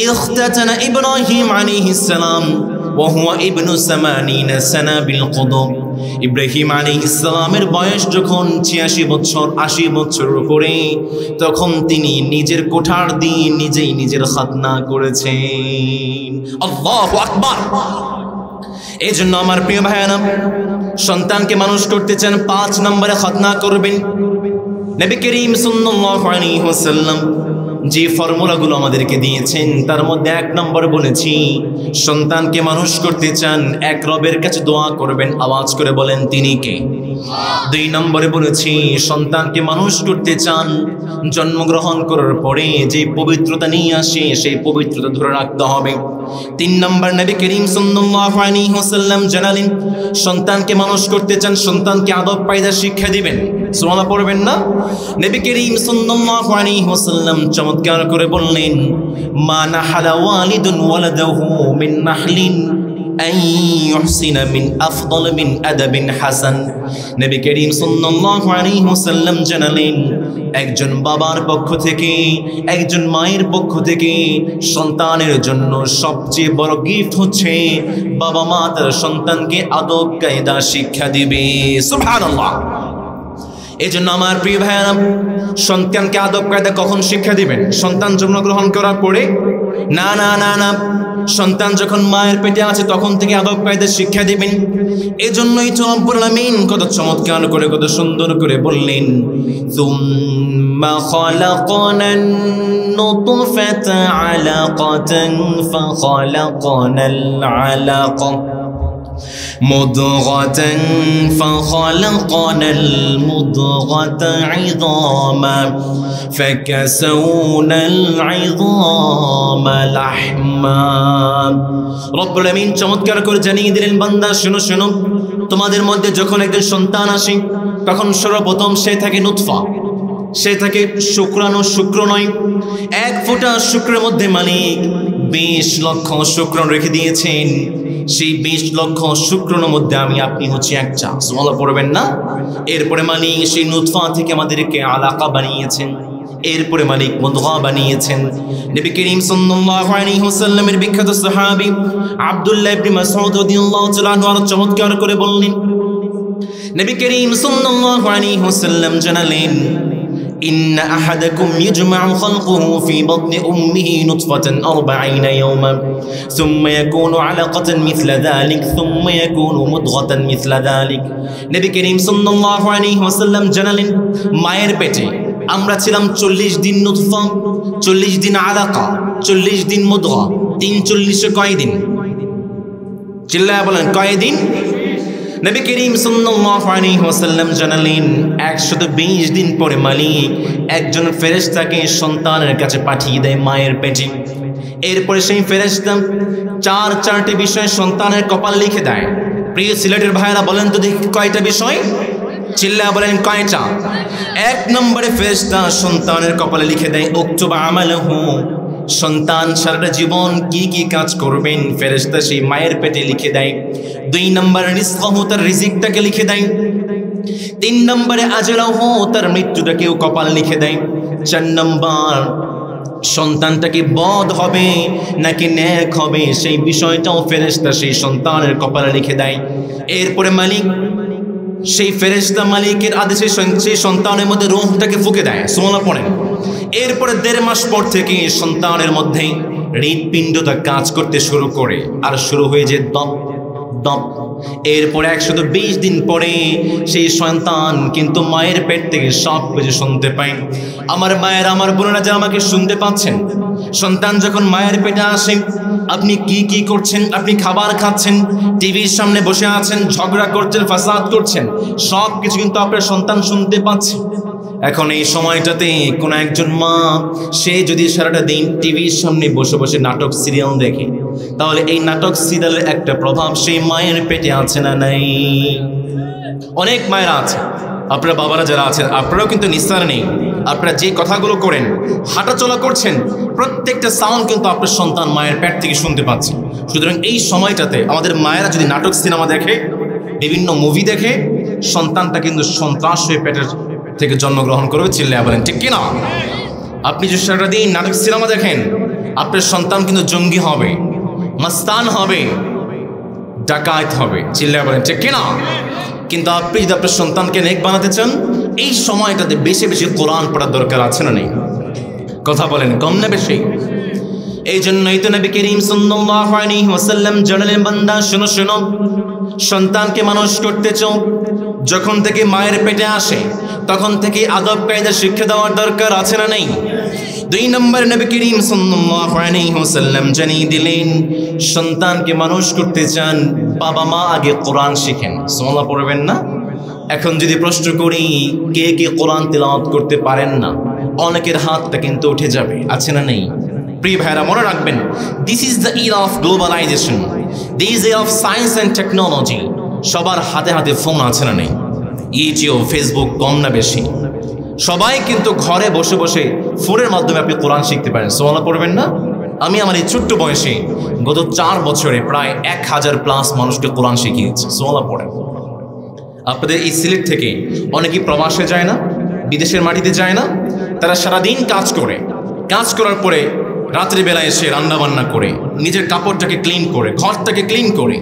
ইখতাতানা ইব্রাহিম আলাইহিস সালাম ওয়া হুয়া ইবনু 80 সানা বিল কুদুম। ইব্রাহিম আলাইহিস সালামের বয়স যখন 86 বছর, 80 বছর উপরে, তখন তিনি নিজের কোঠার দিয়ে নিজেই নিজের খাতনা করেছেন। আল্লাহু আকবার। এই জন্য আমার প্রিয় ভাইয়েরা, সন্তানকে মানুষ করতে চান, 5 নম্বরে খাতনা করবেন। নবী করিম সাল্লাল্লাহু আলাইহি ওয়াসাল্লাম যে ফর্মুলাগুলো আমাদেরকে দিয়েছেন তার মধ্যে 1 নম্বর বলেছি, সন্তানকে মানুষ করতে চান, এক রবের কাছে দোয়া করবেন, আওয়াজ করে বলেন তিনি কে। 2 নম্বরে বলেছি, সন্তানকে মানুষ করতে চান, জন্মগ্রহণ করার পরে যে পবিত্রতা নিয়ে আসে সেই পবিত্রতা ধরে রাখতে হবে। 3 নম্বর, নবী করিম সাল্লাল্লাহু আলাইহি ওয়াসাল্লাম জানালেন, সন্তানকে মানুষ করতে চান, সন্তানকে আদব কায়দা শিক্ষা দিবেন। সুবহানাল্লাহ পড়বেন না? নবী করিম সাল্লাল্লাহু আলাইহি ওয়াসাল্লাম চমৎকার করে বললেন, মা নাহালা ওয়ালিদুন ওয়ালাদাহু মিন নাহলিন আন ইউহসিনা মিন আফদাল মিন আদাবিন হাসান। নবী করিম সাল্লাল্লাহু আলাইহি ওয়াসাল্লাম জানালেন, একজন বাবার পক্ষ থেকে, একজন মায়ের পক্ষ থেকে সন্তানের জন্য সবচেয়ে বড় গিফট হচ্ছে বাবা মা তার সন্তানকে আদব কায়দা শিক্ষা দিবে। সুবহানাল্লাহ। এজন্য আমার প্রিয় ভাইরা, সন্তানকে আদব কায়দা কখন শিক্ষা দিবেন? সন্তান জন্মগ্রহণ করার পরে? না না না না, সন্তান যখন মায়ের পেটে আছে তখন থেকে আদব কায়দা শিক্ষা দিবেন। এজন্যই তো রব্বুল আলামিন কত চমৎকার করে, কত সুন্দর করে বললেন, সুম্মা খালাকনান নুতফাতা আলাকাতান ফাখালাকনাল আলাকা মুদগাতান ফাখালাকনাল মুদগাতা ইযামা ফাকাসাওনাল ইযামা লাহমা। রব্বুল আমিন চমৎকার করে জানিয়ে দিলেন, বান্দা শোনো শোনো, তোমাদের মধ্যে যখন একজন সন্তান আসে তখন সর্বপ্রথম সে থাকে নুতফা, সে থাকে শুক্রাণু, শুক্র নয়। এক ফোঁটা শুক্রের মধ্যে মালিক 20 লক্ষ শুক্রাণু রেখে দিয়েছেন। সেই 20 লক্ষ শুক্রাণুর মধ্যে আমি আপনি হচ্ছে একটা, সুবহানাল্লাহ পড়বেন না? এরপরে মালিক সেই নুতফা থেকে আমাদেরকে আলাকা বানিয়েছেন, এরপরে মালিক মুদগা বানিয়েছেন। নবী করিম সাল্লাল্লাহু আলাইহি ওয়াসাল্লামের বিখ্যাত সাহাবী আব্দুল্লাহ ইবনে মাসউদ রাদিয়াল্লাহু তাআলা আনহু চমৎকার করে বললেন, নবী করিম সাল্লাল্লাহু আলাইহি ওয়াসাল্লাম জানালেন, ইন্না আহাদাকুম ইজমাউ খালকুহু ফি বাতনি উম্মিহি নুতফাতান 40 ইয়াওমান সুম্মা ইয়াকুনু আলাকাতান মিছলা যালিক সুম্মা ইয়াকুনু মুদগাতান মিছলা যালিক। নবী করিম সাল্লাল্লাহু আলাইহি ওয়াসাল্লাম জানালেন, মায়ের পেটে আমরা ছিলাম 40 দিন নুতফা, 40 দিন আলাকা, 40 দিন মুদগা। 43 কয় দিন? চিল্লায়া বলেন, কয় দিন? নবী করিম সাল্লাল্লাহু আলাইহি ওয়াসাল্লাম জানালেন, 120 দিন পরে মালিক একজন ফেরেশতাকে সন্তানের কাছে পাঠিয়ে দেয় মায়ের পেটে। এরপরে সেই ফেরেশতা 4টি বিষয় সন্তানের কপাল লিখে দেয়। প্রিয় সিলেটের ভাইরা বলেন তো দেখি কয়টা বিষয়? চিল্লায়া বলেন, কয়টা? 1 নম্বরে ফেরেশতা সন্তানের কপালে লিখে দেয় উকতুব আমালহু, সন্তান সারাটা জীবন কি কি কাজ করবেন ফেরেশতা সেই মায়ের পেটে লিখে দেয়। 2 নম্বর রিজকাহু, তার রিজিকটাকে লিখে দেয়। 3 নম্বরে আজলাহু, তার মৃত্যুটাকেও কপাল লিখে দেয়। 4 নম্বর সন্তানটাকে বদ হবে নাকি নেক হবে সেই বিষয়টাও ফেরেশতা সেই সন্তানের কপালে লিখে দেয়। এরপরে মালিক সেই ফেরেশতা মালিকের আদেশে সেই সন্তানের মধ্যে রূহটাকে ফুঁকে দেয়, সুবহানাল্লাহ পড়েন। এরপরে 1.5 মাস পর থেকে সন্তানের মধ্যে হৃৎপিণ্ডটা কাজ করতে শুরু করে, আর শুরু হয়ে যায় দপ দপ। এরপরে 120 দিন পরে সেই সন্তান কিন্তু মায়ের পেট থেকে সব কিছু শুনতে পায়। আমার মায়ের, আমার বোনেরা যারা আমাকে শুনতে পাচ্ছেন, সন্তান যখন মায়ের পেটে আসে আপনি কি কি করছেন? আপনি খাবার খাচ্ছেন, টিভির সামনে বসে আছেন, ঝগড়া করছেন, ফাসাদ করছেন, সব কিছু কিন্তু আপনার সন্তান শুনতে পাচ্ছে। এখন এই সময়টাতে কোনো একজন মা সে যদি সারাটা দিন টিভির সামনে বসে বসে নাটক সিরিয়াল দেখে, তাহলে এই নাটক সিরিয়ালের একটা প্রভাব সেই মায়ের পেটে আছে না নাই? অনেক মায়েরা আছে, আপনারা বাবারা যারা আছেন আপনারাও কিন্তু নিস্তার নেই। আপনারা যে কথাগুলো করেন, হাঁটাচলা করছেন, প্রত্যেকটা সাউন্ড কিন্তু আপনার সন্তান মায়ের পেট থেকে শুনতে পাচ্ছে। সুতরাং এই সময়টাতে আমাদের মায়েরা যদি নাটক সিনেমা দেখে, বিভিন্ন মুভি দেখে, সন্তানটা কিন্তু সন্ত্রাস হয়ে পেটের থেকে জন্মগ্রহণ করবে। চিল্লায়া বলেন ঠিক কিনা? আপনি যদি সারাটা দিন নাটক সিনেমা দেখেন, আপনার সন্তান কিন্তু জঙ্গি হবে, মাস্তান হবে, ডাকাত হবে। চিল্লায়া বলেন ঠিক কিনা? কিন্তু আপনি যদি আপনার সন্তানকে নেক বানাতে চান, এই সময়টাতে বেশি বেশি কোরআন পড়ার দরকার আছে না নেই? কথা বলেন, কম না বেশি? এই জন্যই তো নবী করিম সাল্লাল্লাহু আলাইহি ওয়াসাল্লাম জানালেন, বান্দা শোনো শোনো, সন্তানকে মানুষ করতে চাও, যখন থেকে মায়ের পেটে আসে তখন থেকে আদব কায়দা শিক্ষা দেওয়ার দরকার আছে না নেই? 2 নম্বরে নবী করিম সাল্লাল্লাহু আলাইহি ওয়াসাল্লাম জানিয়ে দিলেন, সন্তানকে মানুষ করতে চান, বাবা মা আগে কোরআন শিখেন। সুবহানাল্লাহ পড়বেন না? এখন যদি প্রশ্ন করি কে কে কোরআন তেলাওয়াত করতে পারেন না, অনেকের হাতটা কিন্তু উঠে যাবে, আছে না নেই? প্রিয় ভাইরা মনে রাখবেন, this is the era of globalisation, this is of science and technology. সবার হাতে হাতে ফোন আছে না নেই? ইউটিউব, ফেসবুক, কম না বেশি? সবাই কিন্তু ঘরে বসে বসে ফোনের মাধ্যমে আপনি কোরআন শিখতে পারেন। সুবহানাল্লাহ পড়বেন না? আমি আমার এই ছোট্ট বয়সে গত 4 বছরে প্রায় 1000+ মানুষকে কোরআন শিখিয়েছি। সুবহানাল্লাহ পড়েন। আপনাদের এই সিলেট থেকে অনেকেই প্রবাসে যায় না, বিদেশের মাটিতে যায় না, তারা সারাদিন কাজ করে, কাজ করার পরে রাত্রিবেলা এসে রান্নাবান্না করে নিজের কাপড়টাকে ক্লিন করে ঘরটাকে ক্লিন করে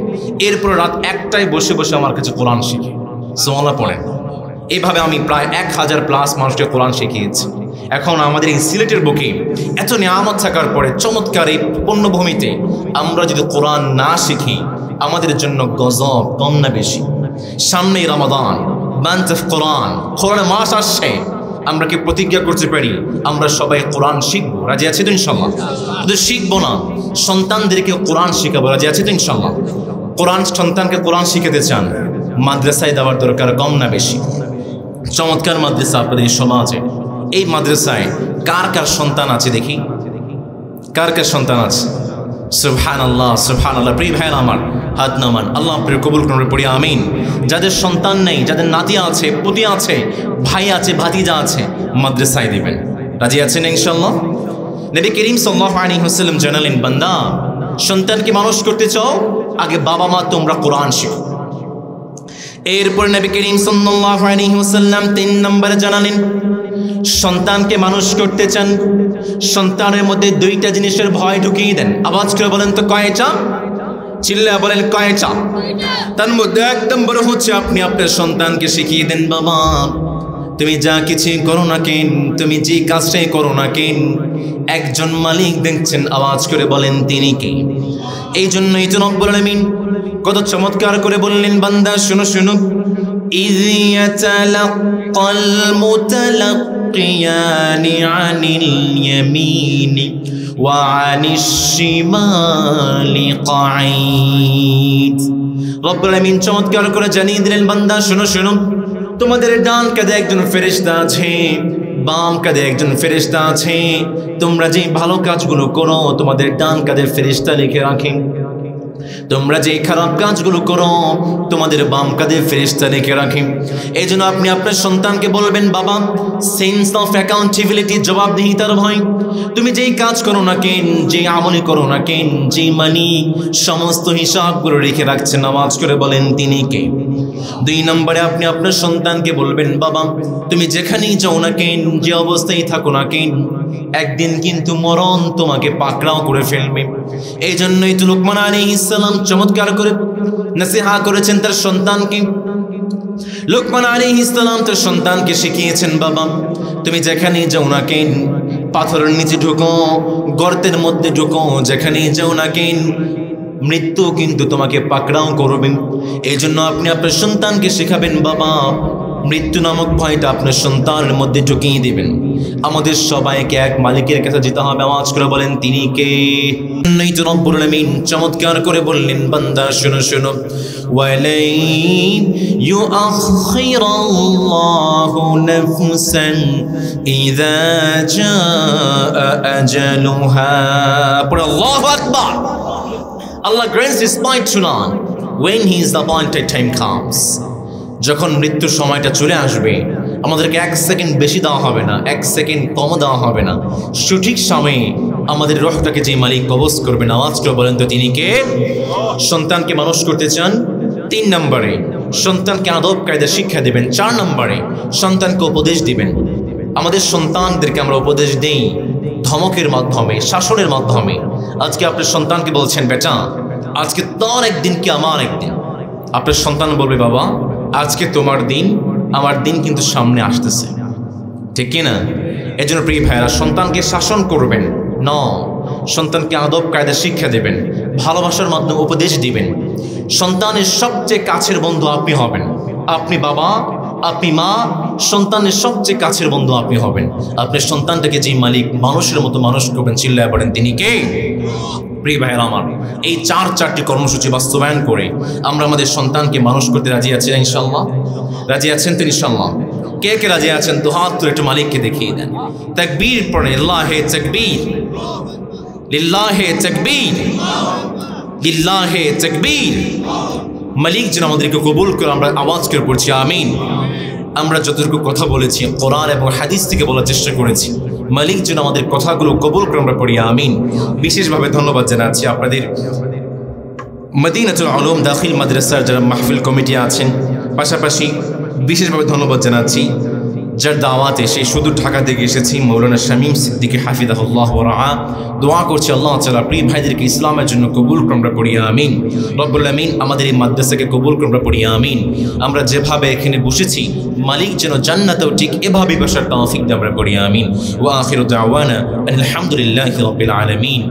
এরপর রাত 1টায় বসে বসে আমার কাছে কোরআন শিখে। সুবহানাল্লাহ পড়েন। এইভাবে আমি প্রায় 1000+ মানুষকে কোরআন শিখিয়েছি। এখন আমাদের এই সিলেটের বুকে এত নিয়ামত থাকার পরে চমৎকার এই পূর্ণভূমিতে আমরা যদি কোরআন না শিখি আমাদের জন্য গজব কম না বেশি? সামনেই রমাদান, মান্থ অফ কোরআন, কোরআনের মাস আসছে। আমরা কি প্রতিজ্ঞা করতে পারি আমরা সবাই কোরআন শিখবো? রাজি আছি তো ইনশাল্লাহ? শুধু শিখবো না, সন্তানদেরকে কোরআন শিখাবো। রাজি আছি তো ইনশাল্লাহ? কোরআন সন্তানকে কোরআন শিখাতে চান, মাদ্রাসায় দেওয়ার দরকার কম না বেশি? চমৎকার মাদ্রাসা আপনাদের এই সমাজে। এই মাদ্রাসায় কার কার সন্তান আছে দেখি? কার কার সন্তান আছে? সুবহানাল্লাহ, সুবহানাল্লাহ। প্রিয় ভাইরা আমার, হাত নামান, আল্লাহ আপনার কবুল করুন, পড়ি আমিন। যাদের সন্তান নেই, যাদের নাতি আছে, পুতি আছে, ভাই আছে, ভাতিজা আছে, মাদ্রাসায় দিবেন। রাজি আছেন ইনশাআল্লাহ? নবী করিম সাল্লাল্লাহু আলাইহি ওয়াসাল্লাম জানালেন, বান্দা সন্তানকে মানুষ করতে চাও, আগে বাবা মা তোমরা কোরআন শিখো। এরপর নবী করিম সাল্লাল্লাহু আলাইহি ওয়াসাল্লাম 3 নম্বরে জানালেন, সন্তানকে মানুষ করতে চান, সন্তানের মধ্যে 2টা জিনিসের ভয় ঢুকিয়ে দেন। আওয়াজ করে বলেন তো কয়টা? চিল্লায়া বলেন কয়টা? তার মধ্যে 1 নম্বর হচ্ছে আপনি আপনার সন্তানকে শিখিয়ে দেন, বাবা তুমি যা কিছু করো না কেন, তুমি যে কাজটাই করো না কেন, একজন মালিক দেখছেন। আওয়াজ করে বলেন তিনি কে? এই জন্যই তো রব্বুল আলামিন কত চমৎকার করে বললেন, বান্দা শুনো শুনো, ইয ইয়াতালাক্কাল মুতালাক্কিয়ানি আনিল ইয়ামিনি ওয়া আনিশ শিমালি কাঈদ। রব্বুল আলামিন চমৎকার করে জানিয়ে দিলেন, বান্দা শুনো শুনো, তোমাদের ডান কাঁধে একজন ফেরেশতা আছে, বাম কাঁধে একজন ফেরেশতা আছে। তোমরা যে ভালো কাজগুলো করো তোমাদের ডান কাঁধে ফেরেশতা লিখে রাখেন, তোমরা যে খারাপ কাজগুলো করো তোমাদের বাম কাঁধে ফেরেশতা লিখে রাখেন। এই জন্য আপনি আপনার সন্তানকে বলবেন, বাবা সেন্স অফ অ্যাকাউন্টেবিলিটি, জবাবদিহিতার ভয়, তুমি যেই কাজ করো না কেন, যে আমলি করো না কেন, যে মালিক সমস্ত হিসাবগুলো রেখে রাখছেন, আওয়াজ করে বলেন তিনি কে? 2 নম্বরে আপনি আপনার সন্তানকে বলবেন, বাবা তুমি যেখানেই যাও না কেন, যে অবস্থায় থাকো না কেন, একদিন কিন্তু মরণ তোমাকে পাকড়াও করে ফেলবে। এই জন্যই তো লুকমান আলাইহিস সালাম চমৎকার করে নসিহত করেছেন তার সন্তানকে। লুকমান আলাইহিস সালাম তার সন্তানকে শিখিয়েছেন, বাবা তুমি যেখানেই যাও না কেন, পাথরের নিচে ঢুকো, গর্তের মধ্যে ঢুকো, যেখানেই যাও না কেন, মৃত্যু কিন্তু তোমাকে পাকড়াও করবেন। এই জন্য আপনি আপনার সন্তানকে শেখাবেন, বাবা মৃত্যু নামক ভয়টা আপনার সন্তানের মধ্যে ঢুকিয়ে দিবেন। আমাদের সবাইকে এক মালিকের কাছে যেতে হবে। আওয়াজ করে বলেন তিনি কে? নাই তো রব্বুল আলামিন চমৎকার করে বললেন, বান্দা শুনো শুনো, ওয়ালাই ইউআখিরাল্লাহু নাফসান ইযা জাআ আজালুহা। পড়ো আল্লাহু আকবার। Allah grants His point to none when His appointed time comes. যখন মৃত্যুর সময়টা চলে আসবে আমাদেরকে 1 সেকেন্ড বেশি দেওয়া হবে না, 1 সেকেন্ড কম দেওয়া হবে না। সঠিক সময়ে আমাদের রূহটাকে যে মালিক কবজ করবেন, আওয়াজ করে বলেন তো তিনি কে? সন্তানকে মানুষ করতে চান, 3 নম্বরে সন্তানকে আদব কায়দা শিক্ষা দিবেন, 4 নম্বরে সন্তানকে উপদেশ দিবেন। আমাদের সন্তানদেরকে আমরা উপদেশ দেই ধমকের মাধ্যমে, শাসনের মাধ্যমে। আজকে আপনার সন্তানকে বলছেন, বেটা আজকে তোর একদিন কি আমার একদিন। আপনার সন্তান বলবে, বাবা আজকে তোমার দিন, আমার দিন কিন্তু সামনে আসতেছে, ঠিক কিনা? এই জন্য প্রিয় ভাইয়েরা, সন্তানকে শাসন করবেন ন, সন্তানকে আদব কায়দা শিক্ষা দেবেন, ভালোবাসার মাধ্যমে উপদেশ দিবেন। সন্তানের সবচেয়ে কাছের বন্ধু আপনি হবেন। আপনি বাবা, আপনি মা, সন্তানের সবচেয়ে কাছের বন্ধু আপনি হবেন। আপনার সন্তানটাকে যে মালিক মানুষের মতো মানুষ করবেন, চিল্লায় পড়েন তিনি কে? প্রিয় ভাইয়েরা আমার, এই 4টি কর্মসূচি বাস্তবায়ন করে আমরা আমাদের সন্তানকে মানুষ করতে রাজি আছি ইনশাআল্লাহ? রাজি আছেন তো ইনশাআল্লাহ? কে কে রাজি আছেন তো হাত তুলে একটু মালিককে দেখিয়ে দেন। তাকবীর পড়ে, লিল্লাহি তাকবীর, লিল্লাহি তাকবীর, লিল্লাহি তাকবীর। মালিক যেন আমাদেরকে কবুল করে। আমরা আওয়াজ করে পড়ছি আমিন। আমরা যতটুকু কথা বলেছি কোরআন এবং হাদিস থেকে বলার চেষ্টা করেছি, মালিক যেন আমাদের কথাগুলো কবুল করে আমরা পড়ি আমিন। বিশেষভাবে ধন্যবাদ জানাচ্ছি আপনাদের মদিনাতুল উলুম দাখিল মাদ্রাসার যারা মাহফিল কমিটি আছেন, পাশাপাশি বিশেষভাবে ধন্যবাদ জানাচ্ছি যার দাওয়াতে সে শুধু ঢাকা থেকে এসেছি মৌলানা শামীম সিদ্দিকী হাফিজাহুল্লাহ ওয়া রাআ। দোয়া করছি আল্লাহ তাআলা প্রিয় ভাইদেরকে ইসলামের জন্য কবুল করে আমরা পড়ি আমিন। রব্বুল আমিন আমাদের এই মাদ্রাসাকে কবুল করে আমরা পড়ি আমিন। আমরা যেভাবে এখানে বসেছি মালিক যেন জান্নাতেও ঠিক এভাবেই বসার তৌফিক দিয়ে আমরা পড়ি আমিন। ওয়া আখিরু দাওয়ানা আলহামদুলিল্লাহি রাব্বিল আলামিন।